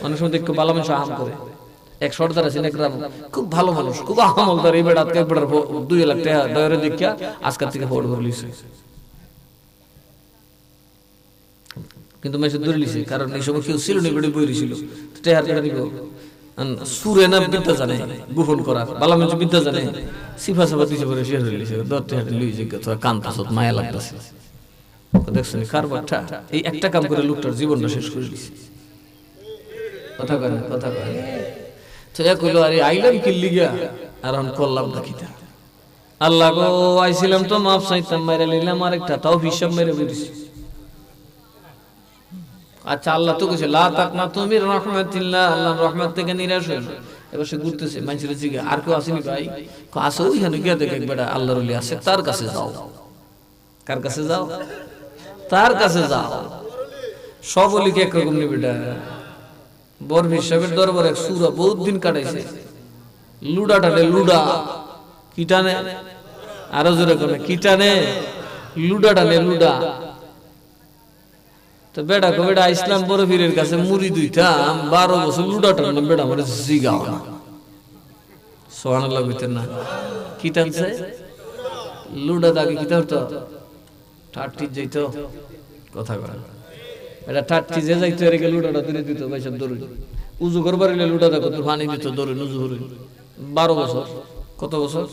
মানুষ মধ্যে একটু বালা মানুষ আহাম করে। এক সর্দার আছে গ্রাম, খুব ভালো মানুষ, খুব আহামলদার। এই বেড়া 2 লাখ টাকা ডয়ারে দেখিয়া আজকাল থেকে ফোর্ড করে লিছে, কিন্তু মেসে দূরে লিছে। কারণ এই সময় কেউ ছিল না, বেড়ে বই ছিল টেহার কেটে নিব। সুরে না বিদ্যা জানে গোপন করার, বালা মানুষ বিদ্যা জানে। সিফা সাফা দিছে পরে শেয়ার হয়ে লিছে, 10 টাকা লইছে, কান্তাছ মায়া লাগতেছে। দেখছেন কারবারটা, এই একটা কাম করে লোকটার জীবনটা শেষ করে দিছে। কথা কয়, কথা কয়। তো এক হইলো, আরে আইলাম কি লিগা আর আমি করলাম না কিটা? আল্লাহ গো আইছিলাম তো মাফ চাইতাম, মাইরা নিলাম আরেকটা, তাও হিসাব মেরে বেরিয়েছি। আচ্ছা আল্লাহ তো কইছে লা তাকনাতু মির রাহমাতিল্লাহ, আল্লাহর রহমত থেকে নিরাশ হইও না। এবার সে ঘুরতেছে, মানুষের জিগে আর কেউ আসেনি ভাই? আছে, ওইখানে গিয়ে দেখে একবারে আল্লাহর ওলি আছে, তার কাছে যাও। কার কাছে যাও? তার কাছে যাও। সব ওলিকে একরকম নি বেটা। বরফির সাহেবের দরবারে এক সুরা বহুত দিন কাটাইছে, লুডা টানে, লুডা কি টানে, আরো জোরে করে কি টানে, লুডা টানে, লুডা। তো বেড়া কো বেড়া ইসলাম বড় পীরের কাছে মুড়ি দুইটা 12 বছর লুডাটার নাম বেড়া মানে জিগাও না সুবহানাল্লাহ কইতেন না কি টানছে লুডা দাগে কি হতো ঠাট্টি যাইতো কথা কয় এটা ঠাট্টি যে যাইতো এর লুডাটা দিনে দিত পয়সা দরুন উজু করবার হইলে লুডাটা কত পানি দিত দরুন উজু করে 12 বছর কত বছর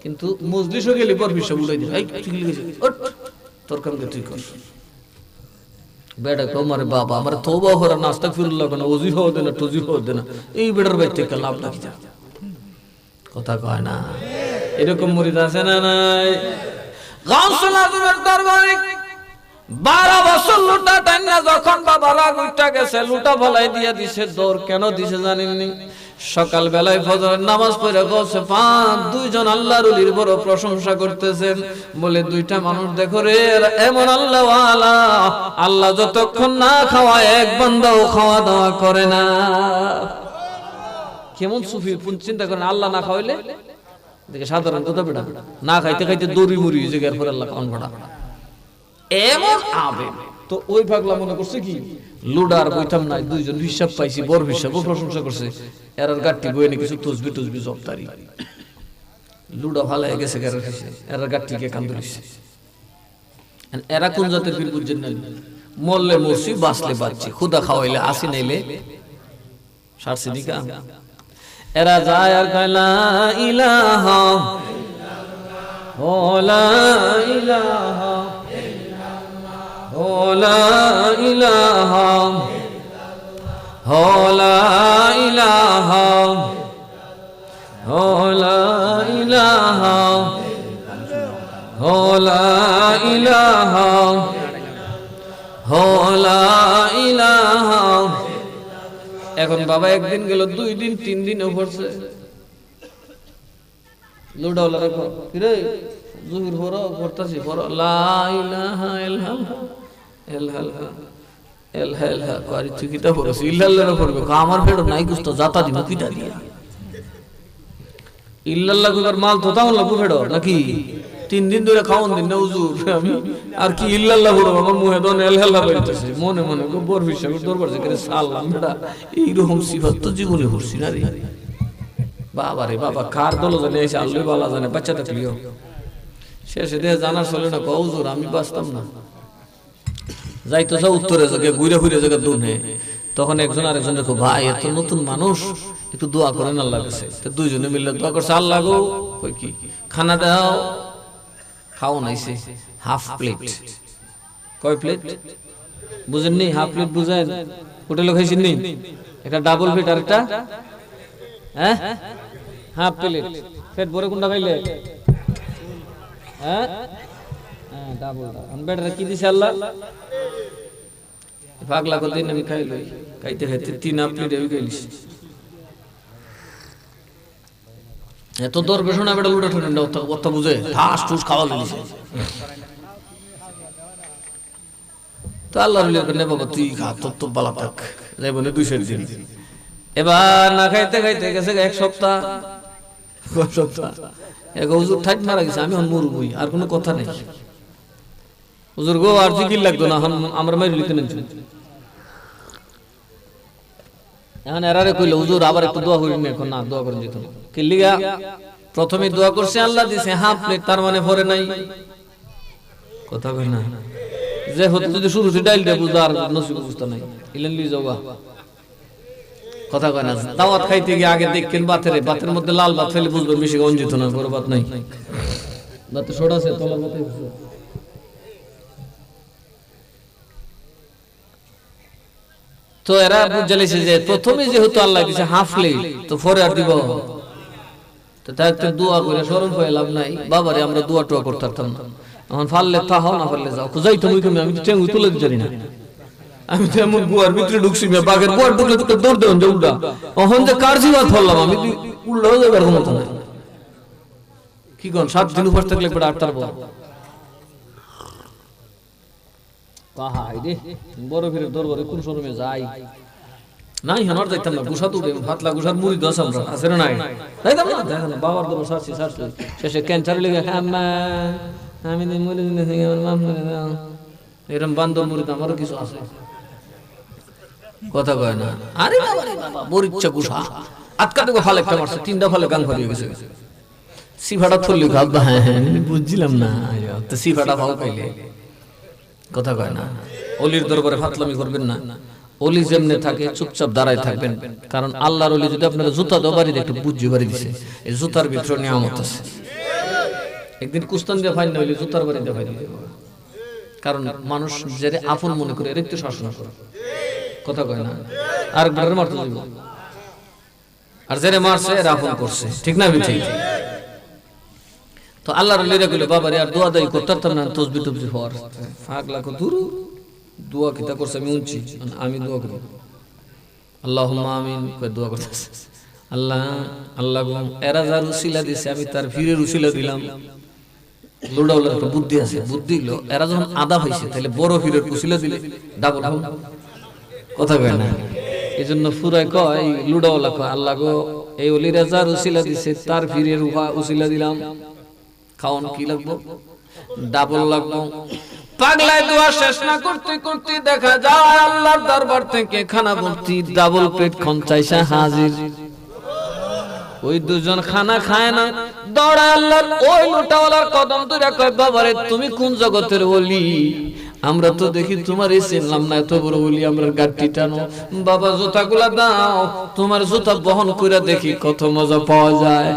কিন্তু মজলিসও গেলে পর বিশ উড়াই দিল এই ঠিক লিখেছে ওঠ তোর কামকে তুই কর বেটা কো মারে বাবা আমার তওবা করা না আস্তাগফিরুল্লাহ কোন ওযি হও দেনা টজি হও দেনা এই বেটার বাইতে কালাম লাগি যা কথা কয় না এরকম মুরিদ আছে না নাই গাউসুল আজমের দরবারে 12 বছর লুটা টান্না যখন বাবা রাগ উঠা গেছে লুটা ফলাই দিয়া দিছে দৌড় কেন দিছে জানেননি সকাল বেলায় ফজরের নামাজ পড়ে গেছে পাঁচ দুইজন আল্লাহর ওলির বড় প্রশংসা করতেছেন বলে দুইটা মানুষ দেখো রে এমন আল্লাহ ওয়ালা আল্লাহ যতক্ষণ না খাওয়ায় এক বান্দাও খাওয়া দাওয়া করে না কেমন সুফি চিন্তা করেন আল্লাহ না খাওয়াইলে দেখে সাধারণ কথা বেটা না খাইতে খাইতে দড়ি মুড়ি জায়গার পর আল্লাহ কান ভাড়া এমন আবেগ তো ওই পাগলা মনে করছে কি লুডার বইতাম নাই দুইজন হিসাব পাইছি বড় হিসাবও প্রশংসা করছে এরার গাট্টি বই নাকি কিছু তসবি জবতারি লুডা ভালো হয়ে গেছে এরার গাট্টিকে কান্দলিছে এরা কোন জাতের পীর বুঝছেন না মরলে মরছি বাঁচলে বাঁচছি খুদা খাওয়াইলে আসি নাইলে সারছি দিকা এরা যায় আর কয় লা ইলাহা ও লা ইলাহা ও লা ইলাহা ও লা ইলাহা ও লা ইলাহা ও লা ইলাহা ও লা ইলাহা এখন বাবা একদিন গেল 2 দিন 3 দিন পড়ছে লুডাওলা রাখো কিরে জুহুর পড়ো পড়তাছি পড়ো লা ইলাহা ইল্লাল্লাহ ইল্লাল্লাহ ইল্লাল্লাহ করি তুই কিটা পড়ছিস ইল্লাল্লাহ পড়বে আমার ফেড়ো নাই কুছ তো জাতা দি মুকিটা দিয়া ইল্লাল্লাহ কইবার মাল তো তাও লাগু ফেড়ো নাকি 3 দিন ধরে খাওন দিন না হুজুর আমি আর কি ইল্লাল্লাহ পড়ব আমার মুহে দন ইল্লাল্লাহ বলতেছে মনে মনে গো বড় হিসাব দরবার করে সালাম বেটা এই রকম সিফাত তো জীবনে হরছি না রে বাবা রে বাবা কার দল জানে এসে আল্লাহ বালা জানে বাচ্চা থাকলিও শেষে দেহ জানা চলে না হুজুর আমি বাঁচতাম না যাইতো যা উত্তরে যাকে ঘুরে ঘুরে জায়গা দুনে তখন একজন আরেকজন দেখো ভাই এত নতুন মানুষ একটু দোয়া করেন আল্লাহর কাছে তো দুইজনে মিলে দোয়া করছে আল্লাহ গো কই কি খানা দাও খাও নাইছে হাফ প্লেট কয় প্লেট বুঝেননি হাফ প্লেট বুঝেন হোটেলে খাইছেন নি একটা ডাবল প্লেট আর একটা হ্যাঁ হাফ প্লেট পেট ভরে কোনটা খাইলে হ্যাঁ হ্যাঁ ডাবল বেটারে কি দিছে আল্লাহ পাগলা কত দিন আমি খাইলো খাইতে খাইতে 3 হাফ প্লেট আমি খাইলিছি এত দরবেশ না বেটা লুটা ঠুন অত বুঝে ঠাস ঠুস খাওয়া লিছে তো আল্লাহর লিয়ে করে বাবা তুই খা তোর তো বালা থাক যাইবনে 200 দিন এবার না খাইতে খাইতে গেছে এক সপ্তাহ এক হুজুর ঠাট মারা গেছে আমি মরবই আর কোনো কথা নেই হুজুর গো আর জিকির লাগতো না আমরা মারি লিতে নেন এখন এরারে কইলো হুজুর আবার একটু দোয়া করিনি এখন না দোয়া করেন যেত কি লিগা প্রথমে দোয়া করছে আল্লাহ দিছে হাফ প্লেট তার মানে পরে নাই কথা কই না যে হতে যদি শুরু থেকে ডাইল দে বুঝার নসিব বুঝতা নাই ইলেন লি যাওয়া কথা কয় না দাওয়াত খাইতে গিয়ে আগে দেখেন বাতের মধ্যে লাল ভাত ফেলে বুঝবেন বেশি গঞ্জিত না বড় ভাত নাই ভাত ছোট আছে তলার ভাতে তো এরা বুঝাইছে যে প্রথমে যেহেতু আল্লাহ দিছে হাফ প্লেট তো পরে আর দিব তো তাই তো দোয়া করে শরম পাই লাভ নাই বাবারে আমরা দোয়া টোয়া করতে পারতাম না এখন ফাললে তাহাও না ফাললে যাও খুঁজাই তুমি আমি টেঙ্গু তুলে জানি না আমি তো এমন গুয়ার ভিতরে ঢুকছি বাঘের গুয়ার ঢুকলে তো দৌড় দেন যে উল্টা এখন যে কার জীবন ফললাম আমি উল্টাও যাবার ক্ষমতা নাই কি কোন 7 দিন উপর থাকলে বড় আটটার বড় কাহা রে বড় ফিরে দরবারে কোন শরমে যাই নাই হানার যাইতাম না গুছা তুলে ফাতলা গুছার মুড়ি দশ আমরা আছে না নাই যাইতাম না দেখেন বাবার দরবার সারছি শেষে ক্যান্সার লেগে আম্মা আমি মরে দিন থেকে আমার মাফ করে দাও এরকম বান্দর মুরিদ আমারও কিছু আছে, কথা কয় না। আরে বাবা রে বাবা, মরিচ্ছা গুসা আটকা থেকে ফালে একটা মারছে, 3টা ফালে গান ফারিয়ে গেছে। সিফাটা থল্লি খাব, হ্যাঁ হ্যাঁ বুঝছিলাম না, তো সিফাটা ভাও পাইলে, কথা কয় না। অলির দরবারে ফাতলামি করবেন না। অলি যেমনে থাকে চুপচাপ দাঁড়ায় থাকবেন, কারণ আল্লাহর অলি যদি আপনারা জুতা দাও বাড়ি একটু বুঝি বাড়ি দিছে, এই জুতার ভিতরে নিয়ামত আছে। একদিন কুস্তান দিয়ে ফাইন না হইলে জুতার বাড়ি দিয়ে ফাইন, কারণ মানুষ যারা আপন মনে করে এর একটু শাসন করে, কথা কয় না। আর ঘরের মারতে যাইব, আর যারা মারছে এরা আপন করছে, ঠিক না ঠিক? তো আল্লাহর অলিরা কইলো বাবারে আর দোয়া দাই করতাম না, তসবিহ টসবিহ হওয়ার পাগলা কো দূর দোয়া কিতা করছে আমি উনছি, আমি দোয়া করি আল্লাহুম্মা আমিন কই দোয়া করতেছে, আল্লাহ আল্লাহ গো এরা যার উসিলা দিছে আমি তার ফিরের উসিলা দিলাম। লুডাওয়ালার একটা বুদ্ধি আছে, বুদ্ধি হলো এরা যখন আদা হইছে তাহলে বড় ফিরের উসিলা দিলে ডাবল হবে, কথা কয় না। এজন্য ফুরায় কয় লুডাওয়ালা কয় আল্লাহ গো এই অলিরা যার উসিলা দিছে তার ফিরের উসিলা দিলাম, খাওয়ান কি লাগবো? ডাবল লাগবো। পাগলায় দোয়া শেষ না করতে করতে দেখা যায় আল্লাহর দরবার থেকে খানা ভর্তি ডাবল প্লেট খঞ্চাইসা হাজির। ওই দুজন খানা খায় না, দৌড়ায় আল্লাহর ওই লোটাওয়ালার কদম ধরে কয় বাবারে তুমি কোন জগতের ওলি? আমরা তো দেখি তোমার এই চিনলাম না, এত বড় ওলি আমরা গাড়ি টানো। বাবা জুতাগুলা দাও, তোমার জুতা বহন করে দেখি কত মজা পাওয়া যায়।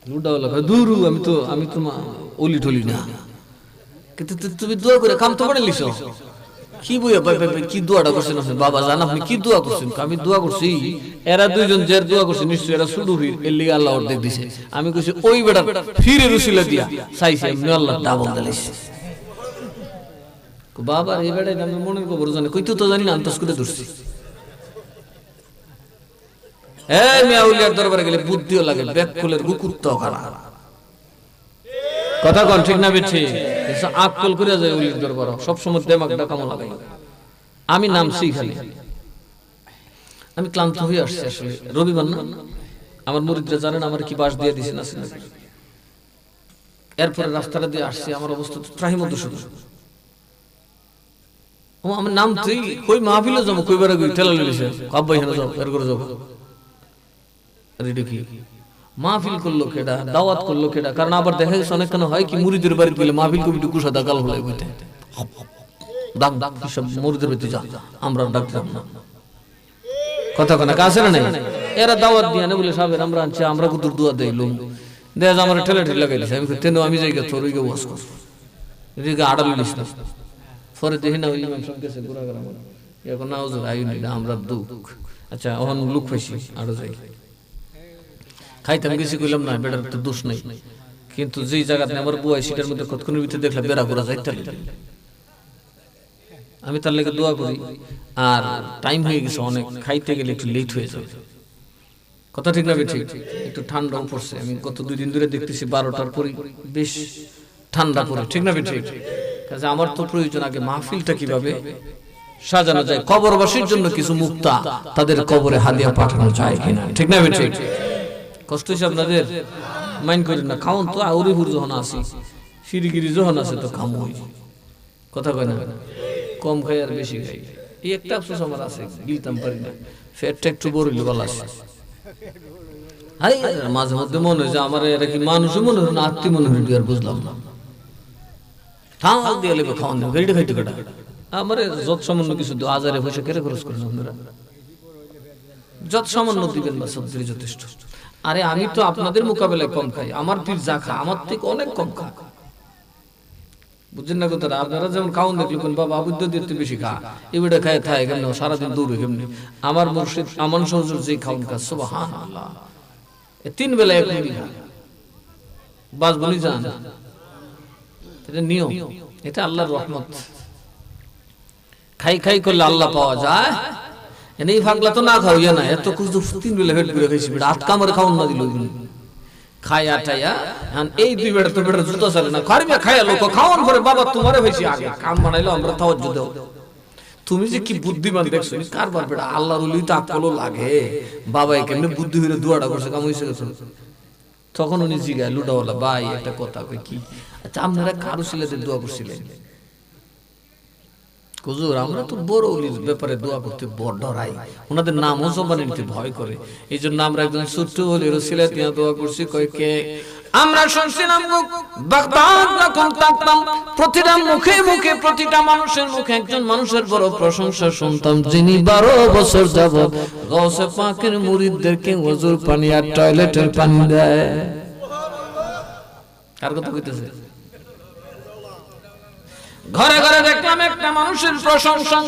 লুটাওয়ালা কয় দূর আমি তো ওলি টলি না, কিন্তু তুমি দোয়া করে কাম তো করে লিছো। কি বইয়া কি দোয়াটা করছেন আপনি? বাবা জান আপনি কি দোয়া করছেন? আমি দোয়া করছি এরা দুইজন যে দোয়া করছে নিশ্চয়ই এরা শুরু হই এর লিগে আল্লাহ অর্ধেক দিছে। আমি কইছি ওই বেটা ফিরে রুসিলা দিয়া চাইছে এমনি আল্লাহ ডাবল দিলাইছে। বাবা এই বেটা আমি মনের খবর জানি, কই তো জানি না, আন্তাজ করে ধরছি। এই মিয়া উলিয়ার দরবারে গেলে বুদ্ধিও লাগে, ব্যাককুলের কুকুরটাও খারাপ, কথা কোন ঠিক না বেঠি? আকল করে যায় উলির দরবার, সবসময় দেমাগটা কামো লাগে। আমি নামছি খালি, আমি ক্লান্ত হয়ে আসছি। আসলে রবিবার না, আমার মুরিদরা জানেন আমার কি বাস দিয়ে দিছেন আছে না। এরপরে রাস্তাটা দিয়ে আসছি, আমার অবস্থা তো ত্রাহি মতো শুধু। ও আমার নাম তুই কই মাহফিলে যাবো, কইবার ঠেলা লিছে কাব্বাই হেন যাও এর করে যাবো। রেডি কি মাহফিল করলো কেডা, দাওয়াত করলো কেডা? কারণ আবার দেখা গেছে অনেক কেন হয় কি মুরিদের বাড়িতে গেলে মাহফিল কমিটি কুসা দাগাল হলে বইতে ডাক ডাক সব মুরিদের বাড়িতে যা, আমরা ডাকলাম না, কথা কোনা কাছে না নাই। এরা দাওয়াত দিয়ে না বলে সাহেব আমরা আনছি, আমরা কত দোয়া দেই লোক দেখা আমার ঠেলা ঠেলা লাগাইছে। আমি তেন আমি যাই তোর ওই ওয়াজ কর এদিকে আড়াল লিস না, পরে দেখি না ওই ইমাম সব গেছে ঘোরা ঘোরা এখন না হুজুর আইন না আমরা দুঃখ। আচ্ছা ওহন লুক পাইছি আরো যাই খাইতাম গেছি, কইলাম না বেটার তো দোষ নাই, কিন্তু যেই জায়গাতে আমার বুয়াই সেটার মধ্যে কতক্ষণের ভিতরে দেখলাম বেড়া ঘোরা যায়, আমি তার লেগে দোয়া করি। আর টাইম হয়ে গেছে অনেক, খাইতে গেলে একটু লেট হয়ে যাবে, কথা ঠিক না? ঠিক একটু ঠান্ডাও পড়ছে, আমি গত 2 দিন ধরে দেখতেছি 12টার পরে বেশ ঠান্ডা পড়ে, ঠিক না? ঠিক কাজে আমার তো প্রয়োজন আগে মাহফিলটা কিভাবে সাজানো যায়, কবরবাসীর জন্য কিছু মুক্তা তাদের কবরে হাদিয়া পাঠানো যায় কিনা, ঠিক না? ঠিক কষ্ট হয়েছে আপনাদের, মাইন্ড করেন না। খাওন তো আউরিপুর যখন আসি সিরিগিরি যখন আছে তো খামো, কথা কয় না, কম খাই আর বেশি খাই, এই একটা আফসোস আমার আছে, গিলতাম পারি না, ফ্যাটটা একটু বড় ভালো আছে। হাই মাঝে মধ্যে মনে হয় যে আমার এরা কি মানুষও মনে হয় না, আত্মীয় মনে হয়, আর বুঝলাম না। ঠাল দিয়ে লেবে খাওয়ান দেবে গাড়িটা খাইতে কাটা আমার যত সামান্য কিছু আজারে পয়সা কেড়ে খরচ করেন আপনারা, যত সামান্য দিবেন বা সব দিলে যথেষ্ট। আরে আমি তো আপনাদের মোকাবেলায় কম খাই, আমার পীর যা খা আমার থেকে অনেক কম খা, বুঝছেন না কথাটা? আপনারা যেমন খাওয়ান দেখলে কোন বাবা আবুদ্ধ দিতে বেশি খা, এবারে খায় খায় কেমন সারাদিন দৌড়ে কেমনি। আমার মুর্শিদ আমান সহজর যে খাওয়ান খা সুবহানাল্লাহ, 3 বেলা এক মিনিট বাস বলি যান, এটা নিয়ম, এটা আল্লাহর রহমত। খাই খাই করলে আল্লাহ পাওয়া যায়, এনেই ভাগলা তো না খাওয়া না, এত কিছু 3 বেলা পেট করে খাইছি, বেটা 8 কামড় খাওয়ান না দিল খাই আটাইয়া। এই 2 বেটা তো বেটা জুতো চলে না, খারিয়া খাইয়া লোক খাওয়ান করে বাবা তোমারে হয়েছি আগে কাম বানাইলো আমরা তাওয়াজ্জু দাও। তুমি যে কি বুদ্ধিমান দেখছো কারবার বেটা, আল্লাহর ওলি তো আকলও লাগে, বাবা কেমনে বুদ্ধি হইলে দুয়াটা করছে কাম হইছে গেছে। তখন উনি জিগায় লুডাওয়ালা, ভাই একটা কথা কই কি, আচ্ছা আপনারা কারো ছেলেদের দোয়া করছিলেন? হুজুর আমরা তো বড় ওলির ব্যাপারে দোয়া করতে বড় ডরাই, ওনাদের নামও জবানে নিতে ভয় করে, এই জন্য আমরা একজন ছোট্ট ওলির ছেলে দিয়ে দোয়া করছি। কয় কে? আমরা শুনছিলাম বাগদাদ যখন থাকতাম প্রতিটা মুখে মুখে, প্রতিটা মানুষের মুখে একজন মানুষের বড় প্রশংসা শুনতাম, যিনি 12 বছর যাবত গৌসে পাকের মুরিদদেরকে ওযুর পানি আর টয়লেটের পানি দেয়। কার কথা কইতেছে? ঘরে ঘরে দেখলাম একটা মানুষের প্রশংসা,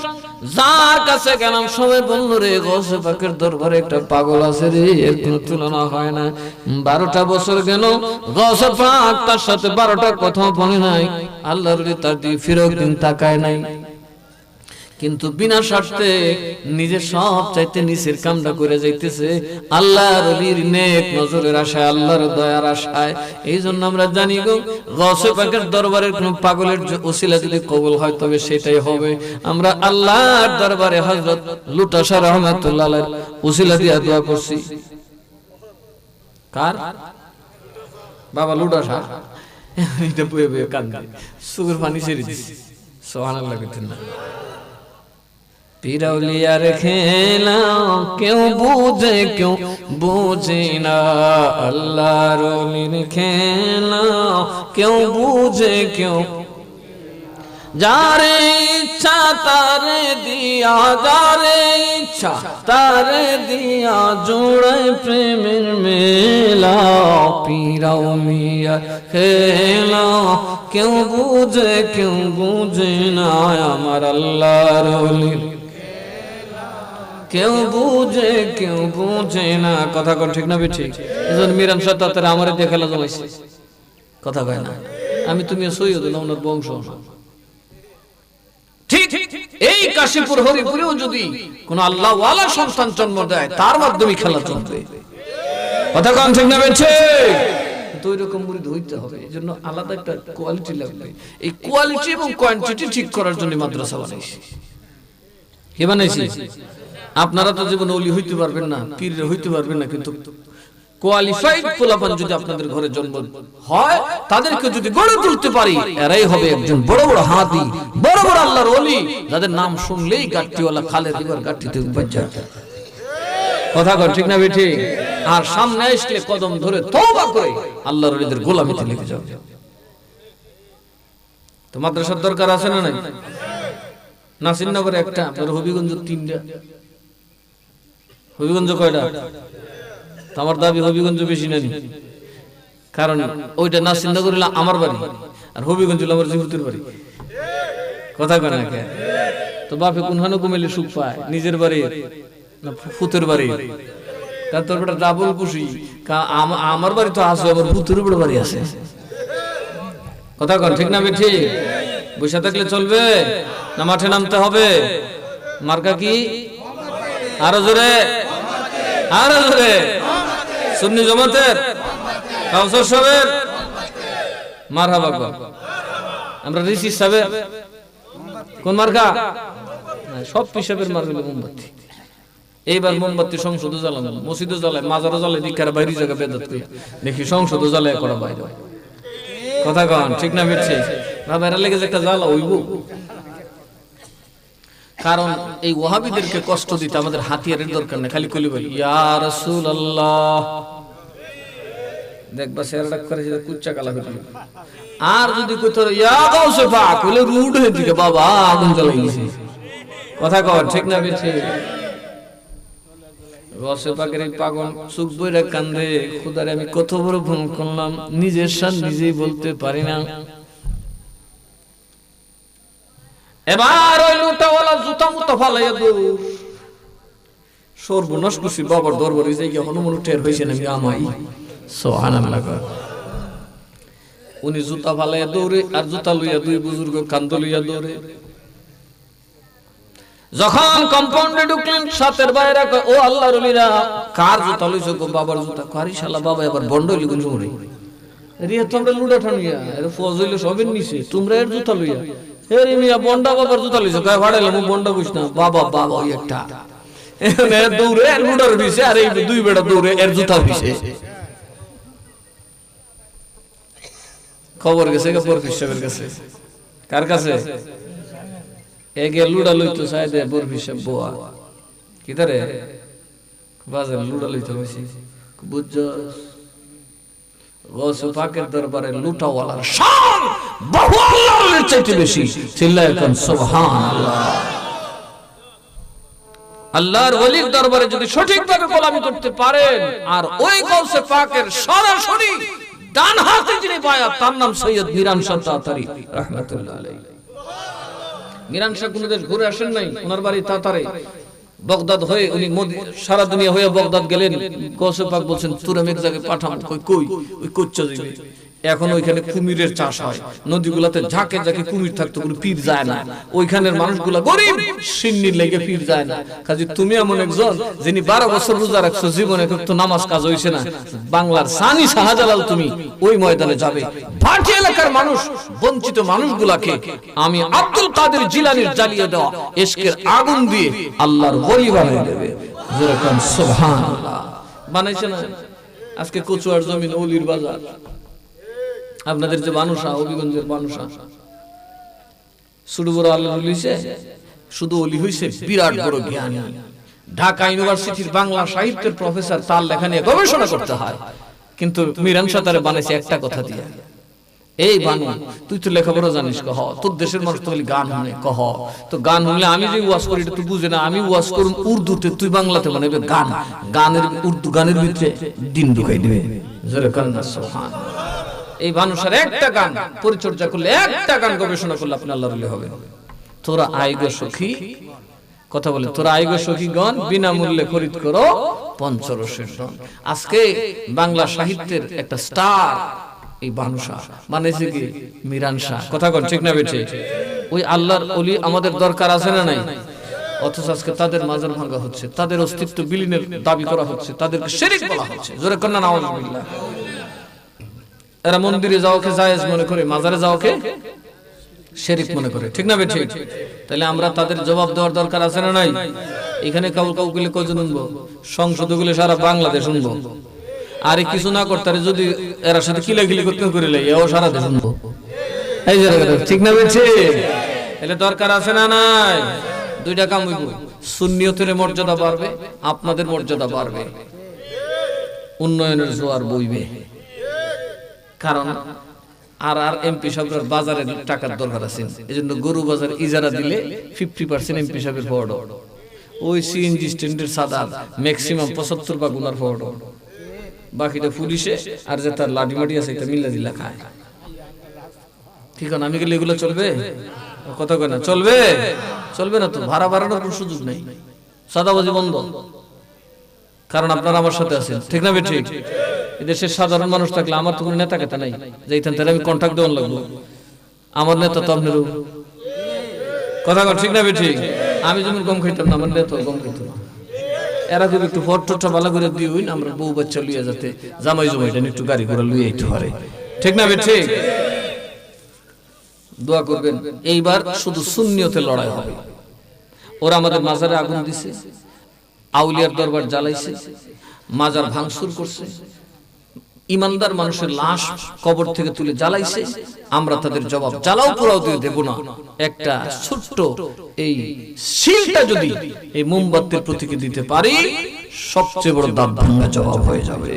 যার কাছে গেলাম সবাই বলল রে গৌসে পাকের দরবারে একটা পাগল আছে রে, এর কোনো তুলনা হয় না। 12টা বছর গেল গৌসে পাক তার সাথে 12টা কথা বলে নাই, আল্লাহর ওলি তার দিকে ফিরেও দিন তাকায় নাই, কিন্তু বিনা স্বার্থে নিজে সব চাইতে নিচের কামটা করে যাইতেছে আল্লাহর ওলির নেক নজরের আশায়, আল্লাহর দয়ার আশায়। এই জন্য আমরা জানি গো গৌসে পাকের দরবারের কোন পাগলের ওসিলা যদি কবুল হয় তবে সেটাই হবে। আমরা আল্লাহর দরবারে হযরত লুটা শাহ রাহমাতুল্লাহ আলাইহি ওসিলা দিয়া দোয়া করছি। কার? বাবা লুটা শাহ। এটা বয়ে বয়ে কান্দে, সুগর পানি ছেড়ে দিছি। সুবহানাল্লাহ কইতেন না? পিরাউলিয়ার খেলা কেউ বুঝে কেউ বুঝে না, আল্লাহর ওলির খেলা কেউ বুঝে কেউ, যারে ইচ্ছা তারে দিয়া, যারে ইচ্ছা তারে দিয়া জোড়ায় প্রেমের মেলা। পিরাউলিয়ার খেলা কেউ বুঝে কেউ বুঝে না, আমার আল্লাহর ওলির কেউ বুঝে কেউ বুঝে না। কথা কন ঠিক না বেঠিক? এজন্য মিরান শাহ তার আমারে দেখালা জমাইছে, কথা কয় না? আমি তুমি সৈয়দ না, ওনার বংশ না। ঠিক এই কাশীপুর হরিপুরেও যদি কোন আল্লাহ ওয়ালা সন্তান জন্ম দেয় তার মাধ্যমে খেলা চলবে। কথা কন ঠিক না বেঠিক? তো এরকম মুরিদ হইতে হবে, এজন্য আলাদা একটা কোয়ালিটি লাগবে। এই কোয়ালিটি এবং কোয়ান্টিটি ঠিক করার জন্য মাদ্রাসা বানাইছি। কি বানাইছি? আপনারা তো জীবনে ওলি হইতে পারবেন না, পীর হইতে পারবেন না, কিন্তু কোয়ালিফাইড পোলাপান যদি আপনাদের ঘরে জন্ম হয়, তাদেরকে যদি গড়ে তুলতে পারি, এরাই হবে একজন বড় বড় হাতি, বড় বড় আল্লাহর ওলি, যাদের নাম শুনলেই গাট্টিওয়ালা খালে দিবার গাট্টিতে বাজ্জা। কথা কর ঠিক না বেঠি? আর সামনে আসলে কদম ধরে তওবা করে আল্লাহর ওলিদের গোলামিতে লেগে যাও। তো মাদ্রাসার দরকার আছে না নাই? নাসিরনগরে একটা, আপনার হবিগঞ্জ 3টা। হবিগঞ্জ কয়টা? আমার দাবি হবিগঞ্জ বেশি নানি, কারণ ওইটা নাসিরনগর হলো আমার বাড়ি আর হবিগঞ্জ হলো আমার জিহুতের বাড়ি। কথা কয় না কে? তো বাপে কোনখানে কমেলে সুখ পায়, নিজের বাড়ি না ফুতের বাড়ি? তার তোর বেটা ডাবল খুশি, আমার বাড়ি তো আছে, আমার ফুতের উপরে বাড়ি আছে। কথা কন ঠিক না বেঠি? বসে থাকলে চলবে না মাঠে নামতে হবে? মার্কা কি? আরো জোরে, আরো জোরে। সুন্নি জামাতের, কাউসার সাহেবের, মারহাবা কর। আমরা ঋষি সাহেবের কোন মার্কা? সব পিসাবের মার হলো মোমবাতি। এইবার মোমবাতি সংসদে জ্বালানো, মসজিদে জ্বালায়, মাজারও জ্বালায়, দীক্ষার বাইরে জায়গা বেদাত করে দেখি সংসদে জ্বালায় করা বাইরে। কথা কন ঠিক না বেঠি? বাবা এরা লেগে যে একটা জ্বালা হইব, কারণ এই ওয়াহাবিদেরকে কষ্ট দিতে আমাদের হাতিয়ারের দরকার নেই, খালি কলি বলি ইয়া রাসূলুল্লাহ, দেখবা সেরাটা করে যে কুচ্চা কালা হয়ে যাবে। আর যদি কই তোর ইয়া গাউসে পাক বলে রুড হয়ে দিকে বাবা আগুন জ্বালাই গেছে। কথা কর ঠিক না বেঠি? গাউসে পাকের এই পাগল চোখ বইরা কান্দে, খোদারে আমি কত বড় ভুল করলাম, নিজের শান নিজেই বলতে পারি না। এবার ওই লুটাওয়ালা জুতা মুতা ফালাইয়া দূর, সর্বনাশ করছি বাবার দরবারে যাই গিয়ে হনুমান টের হইছে না আমাই। সুবহানাল্লাহ। উনি জুতা ফালাইয়া দৌড়ে আর জুতা লইয়া দুই বুজুর্গ কান্দ লইয়া দৌড়ে। যখন কম্পাউন্ডে ঢুকলেন সাতের বাইরে ও আল্লাহর ওলিরা কার জুতা লইছো? গো বাবার জুতা। কারি শালা বাবা এবার বন্ড হইলি কোন সময় রিয়া তোমরা লুডা ঠানিয়া এর ফজ হইলো সবের নিচে, তোমরা এর জুতা লইয়া এর মিয়া বন্ডা বাবার জুতা লইছো। কয় ভাড়াইলাম বন্ডা কইছ না বাবা, বাবা ওই একটা এর দৌড়ে এর লুডার বিছে আর এই দুই বেড়া দৌড়ে এর জুতা বিছে। খবর গেছে বরফি সাহেবের কাছে। কার কাছে? এগে লুড়া লইতো চাই দে বরফি সাহেব বোয়া কি তারে বাজারে লুড়া লইতে হয়েছে বুঝছস। গৌসে পাকের দরবারে লুটাওয়ালার শান বহু আল্লাহর চাইতে বেশি। চিল্লায়ে কোন সুবহানাল্লাহ। আল্লাহর ওলির দরবারে যদি সঠিকভাবে গোলামি করতে পারেন আর ওই গৌসে পাকের সরাসরি ডান হাতে যিনি বায়াত তার নাম সৈয়দ মিরান শাহ তাতারি রাহমাতুল্লাহ আলাইহি। মিরান শাহ কোন দেশ ঘুরে আসেন নাই, ওনার বাড়ি তাতারে। বগদাদ হয়ে উনি সারা দুনিয়া হয়ে বগদাদ গেলেন। গৌসে পাক বলছেন তোর আমি এক জায়গায় পাঠাম। কই ওই কোচ্চা যাবে। এখন ওইখানে কুমিরের চাষ হয়, নদীগুলাতে ঝাঁকে ঝাঁকে কুমির থাকতো, কোনো পীর যায় না। ওইখানের মানুষগুলা গরিব, সিন্নির লেগে পীর যায় না। কাজে তুমি এমন একজন যিনি 12 বছর রোজা রাখছো, জীবনে তো নামাজ কাজ হইছে না, বাংলার সানি শাহজালাল তুমি ওই ময়দানে যাবে। ভাটি এলাকার মানুষ, বঞ্চিত মানুষগুলাকে আমি আব্দুল কাদের জিলানীর জ্বালিয়ে দেওয়া ইশকের আগুন দিয়ে আল্লাহর ওলি বানিয়ে দেবে। যেরকম সুবহানাল্লাহ বানাইছে না। আজকে কচুয়ার জমিন ওলির বাজার। আপনাদের যে মানুষা, হবিগঞ্জের মানুষা, ছোট বড় আল্লাহ হইছে, শুধু ওলি হইছে বিরাট বড় জ্ঞানী। ঢাকা ইউনিভার্সিটির বাংলা সাহিত্যের প্রফেসর, তার লেখা নিয়ে গবেষণা করতে হয়। কিন্তু মিরান শাহ তারে বানাইছে একটা কথা দিয়ে, এই বানু তুই তো লেখাপড়া জানিস, কহ তোর দেশের মানুষ তো গান শুনে, কহ তো গান শুনলে আমি যে ওয়াজ করি এটা তুই বুঝে না, আমি ওয়াজ করুন উর্দুতে, তুই বাংলাতে বানাইবে গান। গানের উর্দু গানের ভিতরে দিন ঢুকাই দিবে। জোরে কান্না সুবহানাল্লাহ। এই মানুষের একটা গান পরিচর্যা করলে, একটা গান গবেষণা করলে আপনি আল্লাহর ওলি হবেন। তোরা আইগো সখী, কথা বলে তোরা আইগো সখীগণ বিনামূল্যে খরিদ করো পঞ্চরসের ধন। আজকে বাংলা সাহিত্যের একটা স্টার এই বানুষা বানাইছে কি মিরান শাহ। কথা কন ঠিক না বেঠে? ওই আল্লাহর ওলি আমাদের দরকার আছে না নাই? অথচ আজকে তাদের মাজার ভাঙা হচ্ছে, তাদের অস্তিত্ব বিলীনের দাবি করা হচ্ছে, তাদেরকে শিরক বলা হচ্ছে। জোরে কন্না নাউযুবিল্লাহ। এরা মন্দিরে যাওয়াকে জায়েজ মনে করে, মাজারে যাওয়াকে শিরক মনে করে, ঠিক না বেঠিক? তাহলে আমরা তাদের জবাব দেওয়ার দরকার আছে না নাই? এখানে কাউকে কজন শুনবো? সংসদ গুলো সারা বাংলাদেশ শুনবো। আর কিছু না করতে যদি এর সাথে কিলাকিলি করতে করে লাই, এও সারা দেশ শুনবো। এই যে ঠিক না বেঠিক? তাহলে দরকার আছে না নাই? দুইটা কাম হইব, সুন্নিয়তের মর্যাদা বাড়বে, আপনাদের মর্যাদা বাড়বে, উন্নয়নের জোয়ার বইবে। কারণ আর এমপি সাহেবের বাজারে টাকার দরকার আছে, এজন্য গরু বাজার ইজারা দিলে 50% এমপি সাহেবের ফরড, ওই সিএনজি স্ট্যান্ডের সাদা ম্যাক্সিমাম 75 ভাগ উনার ফরড, বাকিটা পুলিশে আর যে তার লাঠি মাটি আছে এটা মিল্লা দিলা খায়। ঠিক আছে, আমি গেলে এগুলো চলবে? কথা কয় না চলবে? চলবে না তো, ভাড়া বাড়ানোর কোনো সুযোগ নেই, সাদাবাজি বন্ধ। কারণ আপনারা আমার সাথে আছেন, ঠিক না বেঠিক? এদেশের সাধারণ মানুষ থাকলে আমার তো কোনো নেতা কেতা নাই যে এইখান থেকে আমি কন্ট্যাক্ট দেওয়ার লাগবো। আমার নেতা তো আপনারও, কথা কন ঠিক না বেঠিক? আমি যেমন গম খাইতাম না, আমার নেতা গম খাইত না। এরা যদি একটু ফটোটা ভালো করে দিয়ে হইন, আমরা বউ বাচ্চা লুইয়া যাতে জামাই জমাইটা একটু গাড়ি ঘোড়া লুইয়া একটু পারে, ঠিক না বেঠিক? দোয়া করবেন। এইবার শুধু সুন্নিয়তে লড়াই হবে। ওরা আমাদের মাজারে আগুন দিছে, আউলিয়ার দরবার জ্বালাইছে, মাজার ভাঙচুর করছে, ইমানদার মানুষের লাশ কবর থেকে তুলে জ্বালাইছে। আমরা তাদের জবাব জ্বালাও পোড়াও দিয়ে দেব না। একটা ছোট্ট এই শিলটা যদি এই মোমবাতির প্রতীকে দিতে পারি, সবচেয়ে বড় দাঁত ভাঙা জবাব হয়ে যাবে।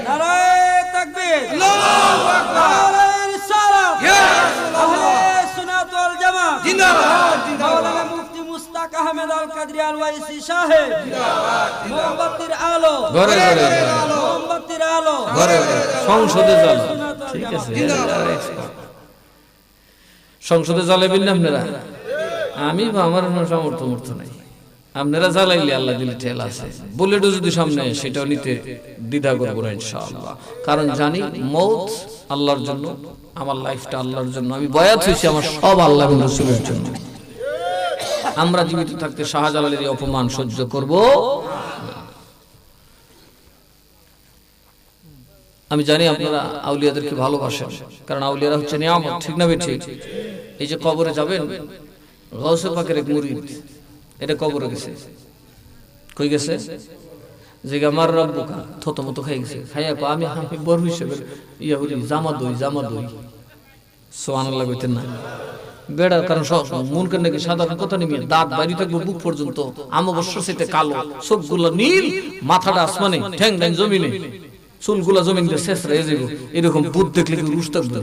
নারায়ে তাকবীর, আল্লাহু আকবার, নারায়ে রিসালাত, ইয়া রাসূলুল্লাহ, আহলে সুন্নাত ওয়াল জামাত জিন্দাবাদ, মাওলানা মুফতি মুস্তাক আহমেদ আল কাদরি আল ওয়াইসি সাহেব জিন্দাবাদ, মোমবাতির আলো ঘরে ঘরে, মোমবাতির আলো ঘরে ঘরে, সংসদে জ্বালা, ঠিক আছে? সংসদে জ্বালাবেন না আপনারা? আমি আমার সামর্থ্য নাই, আপনারা জ্বালাইলে আল্লাহ দিলে ঠেল আছে। বুলেটও যদি সামনে সেটাও নিতে দ্বিধা করবো না ইনশাআল্লাহ। কারণ জানি মৌত আল্লাহর জন্য, আমার লাইফটা আল্লাহর জন্য, আমি বয়াত হয়েছি আমার সব আল্লাহ এবং রাসূলের জন্য। আমরা জীবিত থাকতে শাহজালালের এই অপমান সহ্য করব। আমি জানি আপনারা আউলিয়াদেরকে ভালোবাসেন, কারণ আউলিয়ারা হচ্ছে নিয়ামত, ঠিক না বেঠিক? এই যে কবরে যাবেন, গাউসে পাকের এক মুরিদ এটা কবরে গেছে, কই গেছে? যে আমার রব্বুকা থতমত খাই গেছে, খাইয়া কো আমি বড় হিসেবে ইয়াহুদি জামা দই সুবহানাল্লাহ কইতেন না বেড়া, কারণ মন কেন নাকি সাধারণ কথা নেই, দাঁত বাইরে থাকবো বুক পর্যন্ত, আমবস্য সেটা কালো, চোখগুলো নীল, মাথাটা আসমানে, ঠ্যাং ঠ্যাং জমিনে, চুলগুলা জমিন দিয়ে শেষ রয়ে যাবো, এরকম বুধ দেখলে কি হুশ থাকবো?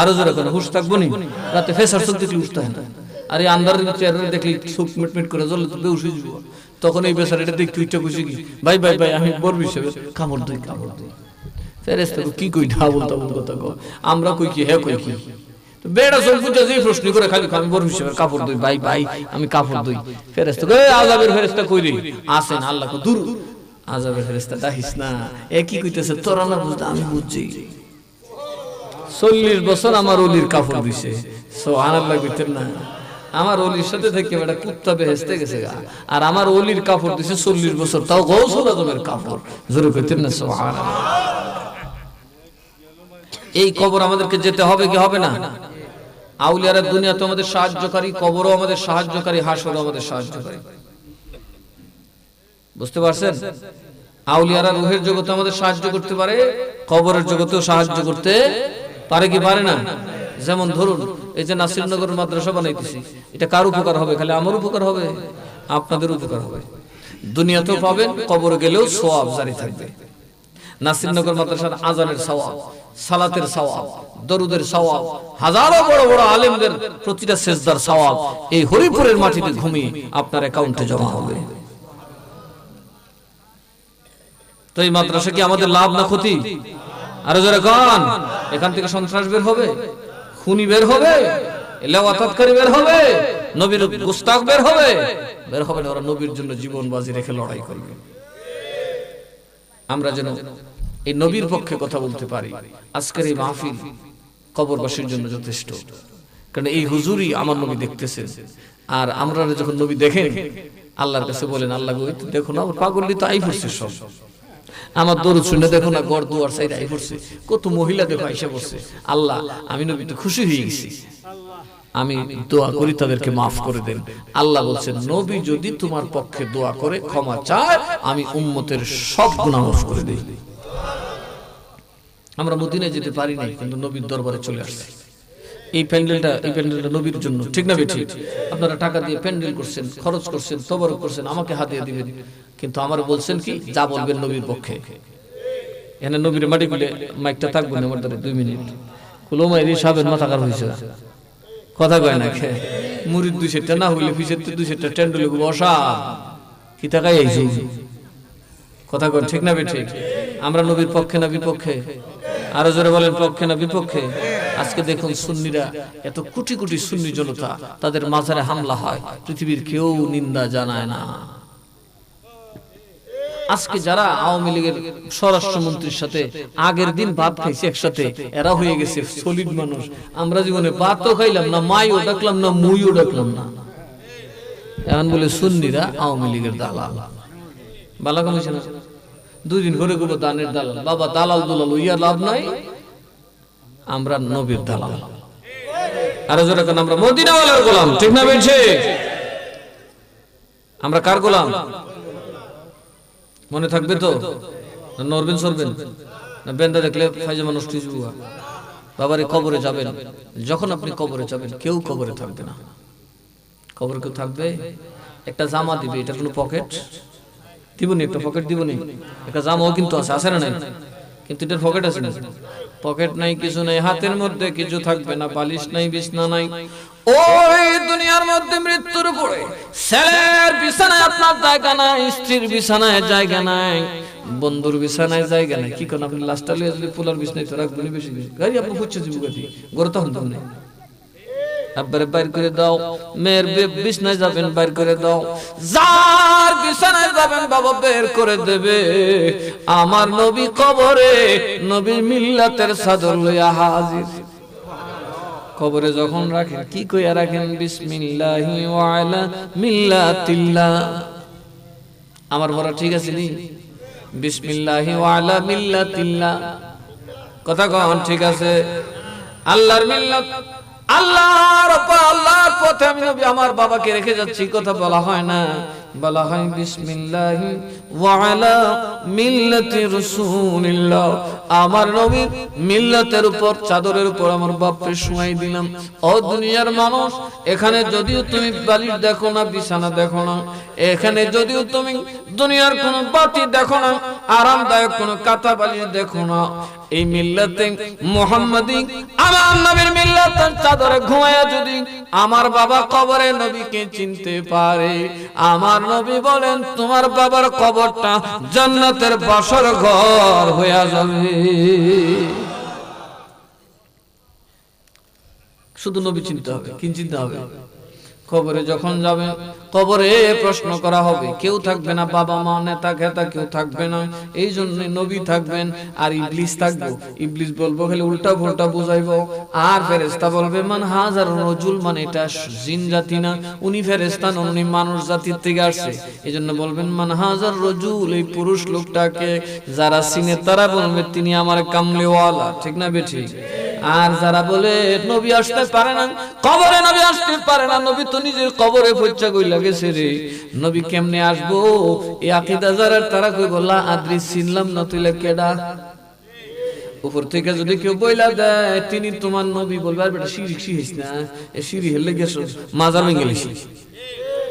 আরো জোরে কেন হুশ থাকবো নি? রাতে ফেসার চোখ দেখলে হুশ থাকে না, আর এই আন্ধারের চেহারা দেখলে চোখ মিটমিট করে জ্বলে তো বেউস হয়ে যাবো। তখন এই বেচারা এটা দেখতে ইচ্ছা খুশি কি ভাই ভাই ভাই আমি বড় হিসেবে কামড় দিই ফেরেশতা কি কই ঢাবল তাবল কথা কও, আমরা কই কি হ্যাঁ কই কি বেড়া সব বুঝা যে প্রশ্ন করে খালি আমি বড় হিসেবে কাপড় দই ভাই ভাই আমি কাপড় দই। ফেরেশতা কই আযাবের ফেরেশতা কই রে আসেন, আল্লাহ কো দূর আযাবের ফেরেশতা ডাকিস না, এ কি কইতেছে তোরা না বুঝতা আমি বুঝছি। 40 বছর আমার ওলির কাপড় দিছে, সুবহানাল্লাহ কইতেন না, আমার ওলির সাথে থেকে বেটা কুত্তা বেহেশতে গেছে গা, আর আমার ওলির কাপড় দিছে 40 বছর, তাও গৌসুল আজমের কাপড়, জোরে কইতেন না সুবহানাল্লাহ। এই কবর আমাদেরকে যেতে হবে কি হবে না? আউলিয়ারা দুনিয়া তো আমাদের সাহায্যকারী, কবরও আমাদের সাহায্যকারী, হাসরও আমাদের সাহায্যকারী, বুঝতে পারছেন? আউলিয়ারা রূহের জগতে আমাদের সাহায্য করতে পারে, কবরের জগতেও সাহায্য করতে পারে কি পারে না? যেমন ধরুন এই যে নাসিরনগর মাদ্রাসা বানাইতেছি, এটা কার উপকার হবে? খালি আমার উপকার হবে? আপনাদের উপকার হবে, দুনিয়াতেও পাবেন, কবরে গেলেও সওয়াব জারি থাকবে। নাসিরনগর মাদ্রাসার আজানের সওয়াব, সালাতের সওয়াব, দরুদের সওয়াব, হাজারো বড় বড় আলেমদের প্রতিটা সেজদার সওয়াব এই হরিপুরের মাটিতে ঘুমিয়ে আপনার অ্যাকাউন্টে জমা হবে। তো এই মাদ্রাসা কি আমাদের লাভ না ক্ষতি? আরো যারা গান, এখান থেকে সন্ত্রাস বের হবে, খুনি বের হবে, লাওয়াতাতকারী বের হবে, নবীর গুস্তাখ বের হবে, বের হবে না, ওরা নবীর জন্য জীবন বাজি রেখে লড়াই করবে। আমরা যেন এই নবীর পক্ষে কথা বলতে পারি। আজকের এই মাহফিল কবরবাসীর জন্য যথেষ্ট, কারণ এই হুজুরই আমার নবী দেখতেছেন, আর আমরা যখন নবী দেখেন আল্লাহর কাছে বলেন আল্লাহ গো দেখো না পাগলই তো আই পড়ছে, সব আমার দরুদ শুনে দেখো না ঘর দুয়ার সাইড আই পড়ছে, কত মহিলা দেখো আইসা পড়ছে, আল্লাহ আমি নবী তো খুশি হয়ে গেছি, আমি দোয়া করি তাদেরকে মাফ করে দেন। আল্লাহ বলছেন নবী যদি তোমার পক্ষে দোয়া করে ক্ষমা চায় আমি উম্মতের সব গুনাহ মাফ করে দেই। আমরা মদিনায় যেতে পারি নাই, কিন্তু নবীর দরবারে চলে আসছি। এই প্যান্ডেলটা নবীর জন্য, ঠিক না বেঠিক? আপনারা টাকা দিয়ে প্যান্ডেল করছেন, খরচ করছেন, তবরক করছেন, আমাকে হাদিয়া দিবেন, কিন্তু আমার বলছেন কি যা বলবেন নবীর পক্ষে। এখানে নবীর মাটি গুলে মাইকটা থাকবো না, আমার দ্বারা 2 মিনিট কুলোমাই সাবেন মাথা খারাপ হয়েছে, কথা কয় না খে মুড়ির 2 সেটটা না হইলে পিছের 2 সেটটা ট্যান্ডেলে বসা কি টাকাই আইছে, কথা কয় ঠিক না বেঠিক? আমরা নবীর পক্ষে না বিপক্ষে? আরো জোরে বলেন পক্ষে না বিপক্ষে? আজকে দেখুন সুন্নিরা, এত কোটি কোটি সুন্নি জনতা, তাদের মাজারে হামলা হয়, পৃথিবীর কেউ নিন্দা জানায় না। আজকে যারা আওয়ামী লীগের স্বরাষ্ট্রমন্ত্রীর সাথে আগের দিন ভাত খাইছে একসাথে, এরা হয়ে গেছে সলিড মানুষ। আমরা জীবনে ভাতও খাইলাম না, মাইও ডাকলাম না, মুইও ডাকলাম না, এখন বলে সুন্নিরা আওয়ামী লীগের দালাল। বালা কমিশন 2 দিন ঘুরে ঘুরে দানের দালাল, বাবা দালাল দুলাল ইয়া লাভ নাই, আমরা নবীর দালাল। আরো জোরে কেন? আমরা মদিনাওয়ালার গোলাম, ঠিক না বেঠে? আমরা কার গোলাম মনে থাকবে তো? নরবেন সরবেন না বেন্দা দেখলে ফাইজামা নষ্ট হয়ে যাবে। বাবারে কবরে যাবেন, যখন আপনি কবরে যাবেন কেউ কবরে থাকবে না, কবরে কেউ থাকবে, একটা জামা দিবে, এটা কোনো পকেট দিবনি, একটা পকেট দিবনি, একটা জামাও কিন্তু আছে, আছে না নাই? কিন্তু এটার পকেট আছে না? পকেট নাই, কিছু নাই, হাতের মধ্যে কিছু থাকবে না, বালিশ নাই, বিছনা নাই। ওই দুনিয়ার মধ্যে মৃত্যুর উপরে ছেলের বিছানায় আপনার জায়গা নাই, স্ত্রীর বিছানায় জায়গা নাই, বন্ধুর বিছানায় জায়গা নাই। কি কোন আপনি লাস্টটা লইয়া যদি পোলার বিছনায় তো রাখবেন বেশি বেশি, গাড়ি আপনি ফুচ্ছে জীব গাড়ি গড়ে তখন তো নেই। আব্বারে বাইর করে দাও, মেয়ের বিছনায় যাবেন বাইর করে দাও, যার বিছানায় যাবেন বাবা বের করে দেবে। আমার নবী কবরে নবী মিল্লাতের চাদর লইয়া হাজির। কবরে যখন রাখেন কি কইয়া রাখেন? বিসমিল্লাহি ওয়া আলা মিল্লাতিল্লাহ। আমার বড় ঠিক আছে নি? বিসমিল্লাহি ওয়া আলা মিল্লাতিল্লাহ, কথা কন ঠিক আছে? আল্লাহর মিল্লাত, আল্লাহর পথে আমি নবী আমার বাবাকে রেখে যাচ্ছি, কথা বলা হয় না। বলা হয় বিসমিল্লাহি ওয়া আলা মিল্লাতি রাসূলিল্লাহ। আমার নবীর মিল্লাতের উপর, চাদরের উপর আমার বাপকে শুয়াই দিলাম। ও দুনিয়ার মানুষ, এখানে যদিও তুমি বালিশ দেখো না, বিছানা দেখো না, এখানে যদিও তুমি দুনিয়ার কোনো বাতি দেখো না, আরামদায়ক কোনো কাঁথা বালিশ দেখো না, এই মিল্লাতে মুহাম্মাদি আমার নবীর মিল্লাতের চাদরে ঘুমায়া যদি আমার বাবা কবরে নবীকে চিনতে পারে, আমার নবী বলেন তোমার বাবার কবরটা জান্নাতের বাসর ঘর হয়ে যাবে। শুধু নবী চিনতে হবে। কি চিনতে হবে? কবরে যখন যাবে, কবরে প্রশ্ন করা হবে, কেউ থাকবে না, বাবা মা নেতা খেতা কেউ থাকবে না, এই জন্য নবী থাকবেন আর ইবলিস থাকবো। ইবলিস বলবো খালি উল্টা পুল্টা বুঝাইবো, আর ফেরেশতা বলবে মান হাজার রাজুল, মানে এটা জিন জাতি না, উনি ফেরেশতা নন, উনি মানুষ জাতির থেকে আসছে, এই জন্য বলবেন মান হাজার রাজুল, এই পুরুষ লোকটাকে যারা চিনে তারা বলবে তিনি আমার কামলেওয়ালা। ঠিক না বেঠিক? আর যারা বলে নবী আসতে পারে না, কবরে নবী আসতে পারে না, নবী তো নিজের কবরে পৌঁছা কইলা গেছে রে, নবী কেমনে আসবো, এই আকীদা যারা তারা কইব লা আদ্রি, চিনলাম না তুইলা কেডা। উপর থেকে যদি কেউ বইলা দেয় তিনি তোমার নবী, বলবে আর বেটা শিরিক শিখিস না, এ সিঁড়ি হেলে গেছো মাজার ভেঙে গেলি,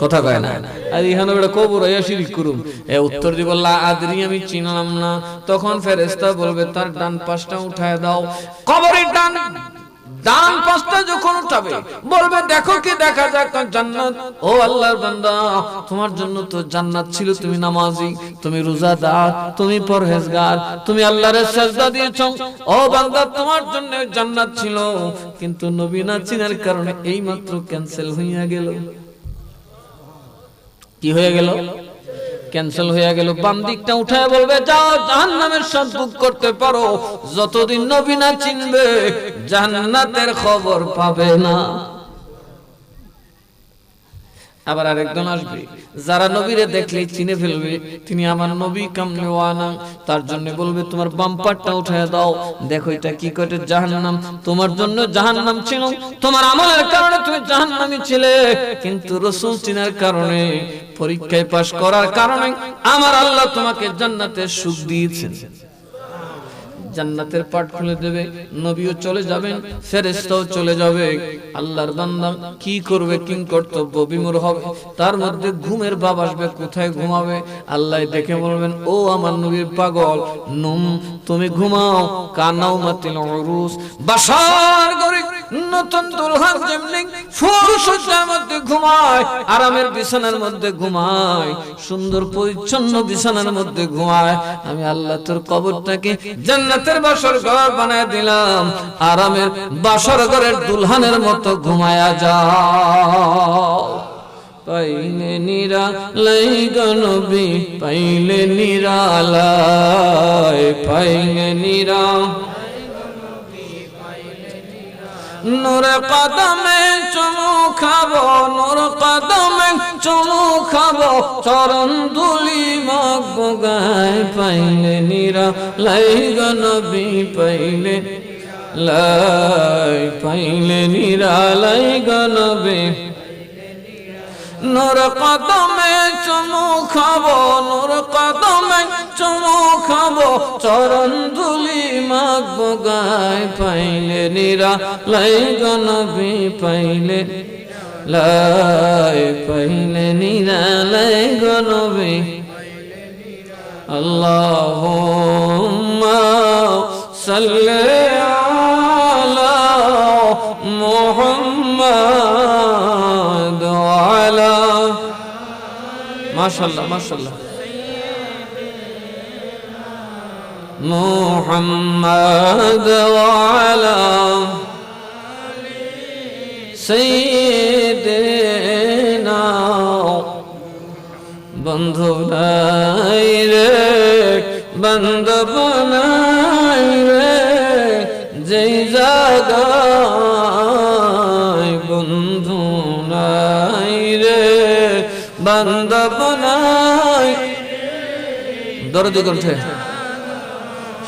কথা কয় না। আর এখানে বেটা কবর হইয়া শিরিক করুম, এ উত্তর দিব লা আদ্রি, আমি চিনলাম না। তখন ফেরেশতা বলবে তার ডান পাশটা উঠায় দাও। কবরের ডান পাশটা যখন উঠাবে বলবে দেখো কি দেখা যাক জান্নাত। ও আল্লাহর বান্দা, তোমার জন্য তো জান্নাত ছিল, তুমি নামাজি, তুমি রোজাদার, তুমি পরহেজগার, তুমি আল্লাহর সাজদা দিয়েছো। ও বান্দা, তোমার জন্য জান্নাত ছিল, কিন্তু নবী না চিনার কারণে এই মাত্র ক্যান্সেল হইয়া গেল। কি হয়ে গেল? ক্যান্সেল হয়ে গেল। বাম দিকটা উঠায় বলবে যাও জাহান্নামের স্বাদ ভোগ করতে পারো, যতদিন নবী না চিনবে জান্নাতের খবর পাবে না। আবার আরেকজন আসবে, যারা নবীরে দেখলে চিনে ফেলবে তিনি আমার নবী কামলেওয়ানা, তার জন্য বলবে তোমার বাম পাটটা উঠায় দাও, দেখো এটা কি করে, জাহান্নাম। তোমার জন্য জাহান্নাম ছিল, তোমার আমলের কারণে তুমি জাহান্নামী ছিলে, কিন্তু রাসূল চিনার কারণে, পরীক্ষায় পাশ করার কারণে আমার আল্লাহ তোমাকে জান্নাতের সুখ দিয়েছেন। জান্নাতের পাট খুলে দেবে, নবীও চলে যাবেন, ফেরেশতাও চলে যাবে। আল্লাহর বান্দা কি করবে, কি কর্তব্য বিমূঢ় হবে। তার মধ্যে ঘুমের ভাব আসবে, কোথায় ঘুমাবে আল্লাহ দেখে বলবেন ও আমার নবীর পাগল, নুম তুমি ঘুমাও, কানাও মাতিল উরুস, বাসার গরি নতুন দুলহান যেমনি ফুল সজ্জার মধ্যে ঘুমায়, আরামের বিছানার মধ্যে ঘুমায়, সুন্দর পরিচ্ছন্ন বিছানার মধ্যে ঘুমায়, আমি আল্লাহ তোর কবরটাকে জান্নাতের বাসর ঘর বানায় দিলাম, আরামের বাসর ঘরের দুলহানের মতো ঘুমায়া যাও। পাইলে নিরালাই গনবী, পাইলে নিরালাই, পাইলে নিরা নূর কদমে চুমু খাবো, নূর কদমে চুমু খাবো, চরণ ধুলি মাখবো গায়ে, পাইলে নিরালাই গনবী, পাইলে লাই, পাইলে নিরালাই গনবী, নূর কদমে চুমু খাবো, নূর কদমে চুমু খাবো, চরণ ধুলি মাখবো গায়ে, পাইলে নিরালাই গনবী, পাইলে লাই, পাইলে নিরালাই গনবী। আল্লাহুম্মা সাল্লি আলা মুহাম্মাদ ওয়া আলা, মাশাআল্লাহ মাশাআল্লাহ, মুহাম্মাদ ওয়া আলা সাইয়্যিদিনা। বন্ধু নাই রে, বান্ধব নাই রে, যেই জায়গায় বন্ধু নাই রে, বান্ধব নাই, দরদি কণ্ঠে,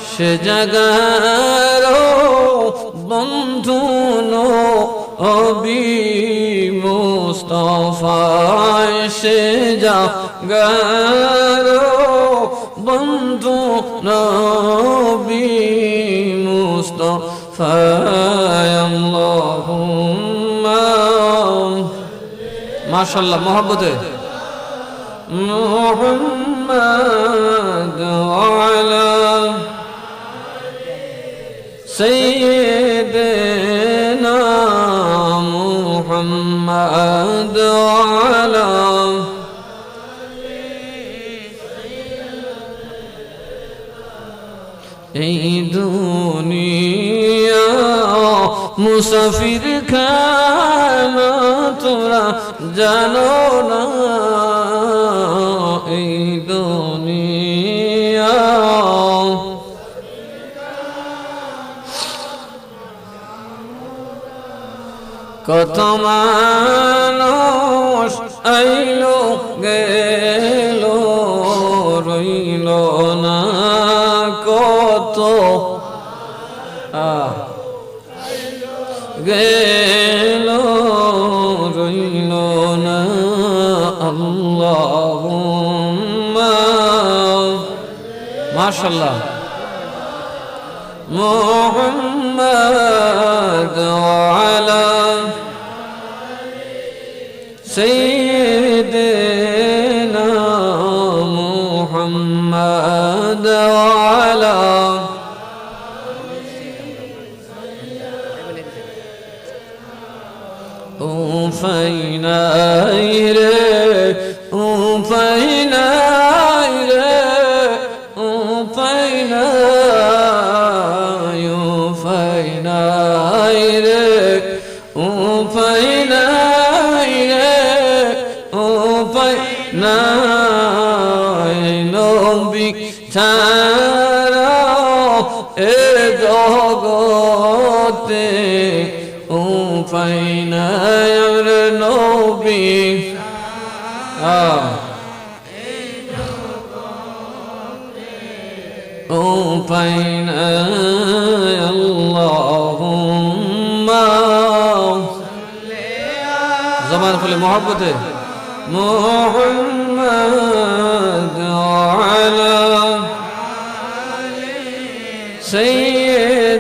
সে জায়গার বন্ধু নবী মুস্তাফা। মুস্তফায় সে জাগারো বন্ধু নবী মুস্তফায় আল্লাহুম্মা মাশাআল্লাহ মোহাব্বতে মুহাম্মাদ ওয়ালা সাইয়্যিদিনা মুহাম্মাদ ওয়ালা এই দুনিয়া মুসাফির খানা তোরা জানো না এই দুনিয়া কত মানুষ আইলো গেল রইল না কত গেল রইল না আল্লাহুম্মা মাশাআল্লাহ মুহাম্মাদ ওয়ালা সাইয়্যিদিনা মুহাম্মাদ ওয়ালা উফাইনাই রে উফাইনাই রে উফাইনাই উফাইনাই রে উফাইনাই রে উফাইনাই নবী ছাড়া এ জগতে উপাইনাই আর নবী উপাইনাই আল্লাহুম্মা জবান খুলে মোহাব্বতে মুহাম্মাদ ওয়ালা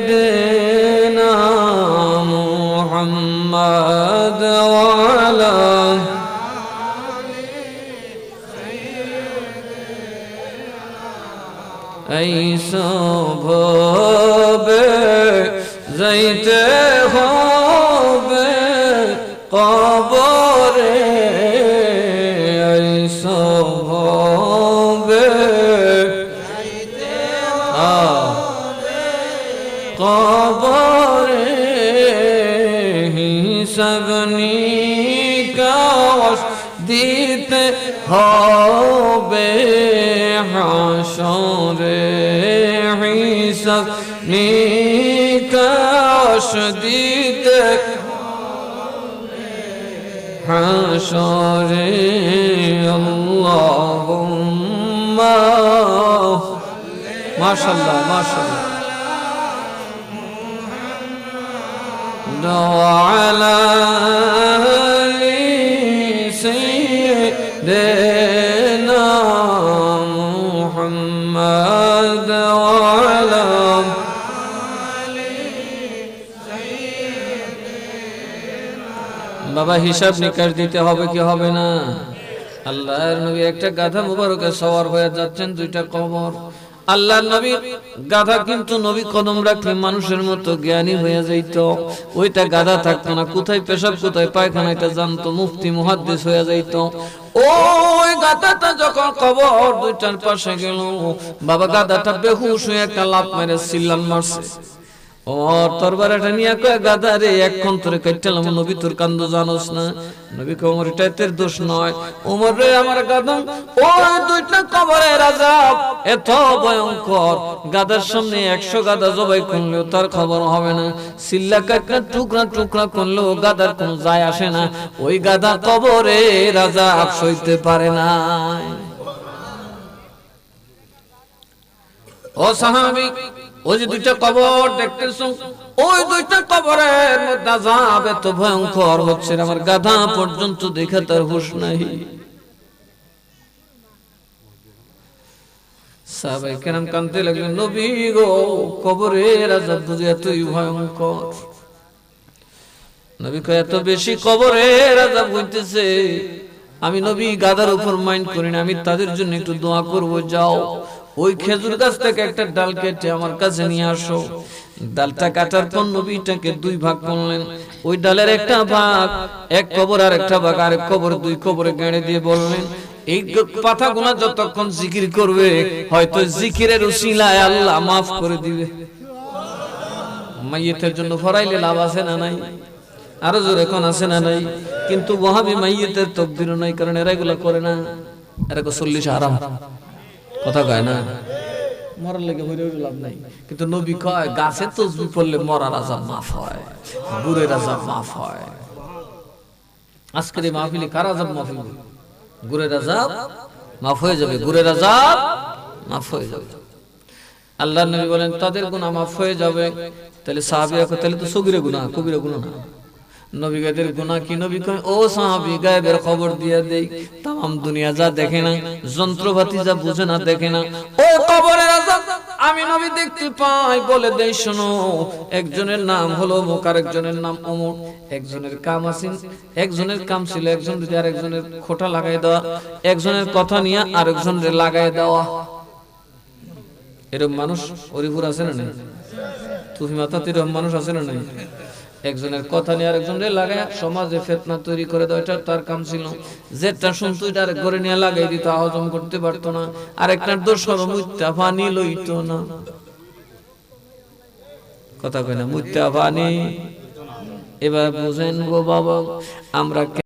সাইয়্যিদিনা মুহাম্মাদ ওয়ালা এই সবে যাইতে হবে কবরে এই সবে যাইতে হবে কবরে হিসাব নিকাশ দিতে হবে হাসরে হিসাব নিকাশ দিতে হাসরে আল্লাহুম্মা মাশাআল্লাহ মাশাআল্লাহ وعلى آل سيدنا محمد وعلى آل سيدنا বাবা হিসাব নিকাশ দিতে হবে কি হবে না আল্লাহর নবী একটা গাধা মুবারকে সওয়ার হয়ে যাচ্ছেন দুইটা কবর আল্লাহর নবী গাধা কিন্তু নবী কদম রাখলে মানুষের মতো জ্ঞানী হয়ে যাইত ওইটা গাধা থাকতো না কোথায় পেশাব কোথায় পায়খানা এটা জানতো মুফতি মুহাদ্দিস হয়ে যাইত ওই গাধাটা যখন কবর দুইটার পাশে গেল বাবা গাধাটা বেহুশ হয়ে একটা লাফ মেরে চিল্লান মারছে ও তরবারটা নিয়ে কয় গাধা রে একক্ষণ তোরে কাটলাম নবী তোর কান্দ জানোস না নবী কয় ওমর এটা তোর দোষ নয় ওমর রে আমার গাধা ওই দুইটা কবরের আযাব এত ভয়ঙ্কর গাধার সামনে 100 গাধা জবাই করলেও তার খবর হবে না সিল্লা কাটনা টুকরা টুকরা করলেও গাধার কোনো যায় আসে না ওই গাধা কবরের আযাব সইতে পারে না ও সাহাবী ওই যে দুইটা কবর দেখতেছো, ওই দুইটা কবরের মধ্যে আযাব এত ভয়ঙ্কর হচ্ছে, আমার গাধা পর্যন্ত দেখে তার হুঁশ নাই। সাহাবায়ে কেরাম কাঁদতে লাগলেন, নবী গো, কবরের আযাব বুঝি এতই ভয়ঙ্কর? নবী কয়, এত বেশি কবরের আযাব হইতেছে, আমি নবী গাদার উপর মাইন্ড করি না, আমি তাদের জন্য একটু দোয়া করব। যাও ওই খেজুর গাছ থেকে একটা ডাল কেটে আমার কাছে নিয়ে আসো। ডালটা কাটার পর নবীটাকে দুই ভাগ করলেন। ওই ডালের একটা ভাগ এক কবর, আর একটা ভাগ আরেক কবর, দুই কবরে গেঁড়ে দিয়ে বললেন, এই পাতাগুলো যতক্ষণ জিকির করবে, হয়তো জিকিরের উসিলায় আল্লাহ মাফ করে দিবে। মাইয়িতের জন্য ফরাইলে লাভ আছে না নাই? আরো জোরে কোন আছে না নাই? কিন্তু ওয়াহাবি মাইয়িতের তাকদীরও নাই, কারণ এরা এগুলো করে না। এরা 40 হারাম কথা কয় না, মরার লাগে হইলে লাভ নাই। কিন্তু নবী কয়, গাছে তসবিহ পড়লে মরার আযাব মাফ হয়, গুরের আযাব মাফ হয়। আজকের এই মাহফিলে কার আযাব মাফ হবে? গুরের আযাব মাফ হয়ে যাবে, গুরের আযাব মাফ হয়ে যাবে। আল্লাহর নবী বলেন, তাদের গুনাহ মাফ হয়ে যাবে। তাহলে সাহাবীরা কয়, তাহলে তো সগীরা গুনাহ, কবিরা গুনাহ না। নবী গাদের গুনাহ কি? নবী কয়, ও সাহাবী, গায়েবের খবর দিয়া দেই, তাম দুনিয়া যা দেখে না, যন্ত্রপাতি যা বুঝে না, দেখে না, ও কবরের আযাব আমি নবী দেখতে পাই। বলে দেই, শোনো, একজনের নাম হলো অমুক, আরেকজনের নাম অমুক। একজনের কাম আছেন, একজনের কাম ছিল একজন যদি আরেকজনের খোঁটা লাগাই দেওয়া, একজনের কথা নিয়ে আরেকজনের লাগাই দেওয়া। এরকম মানুষ হরিপুর আছে না নাই? তুফি মাথাতে এরকম মানুষ আছে না নাই? একজনের কথা নিয়ে আরেকজনের লাগায় সমাজে ফিতনা তৈরি করে দেওয়া, এটা তার কাম ছিল। যেটা শুনতো এটা আরেক ঘরে নিয়ে লাগাই দিত, হজম করতে পারতো না। আরেকটার দোষ হলো মুত্তা পানি লইতো না। কথা কয় না, মুত্তা পানি। এবার বুঝেন গো বাবা, আমরা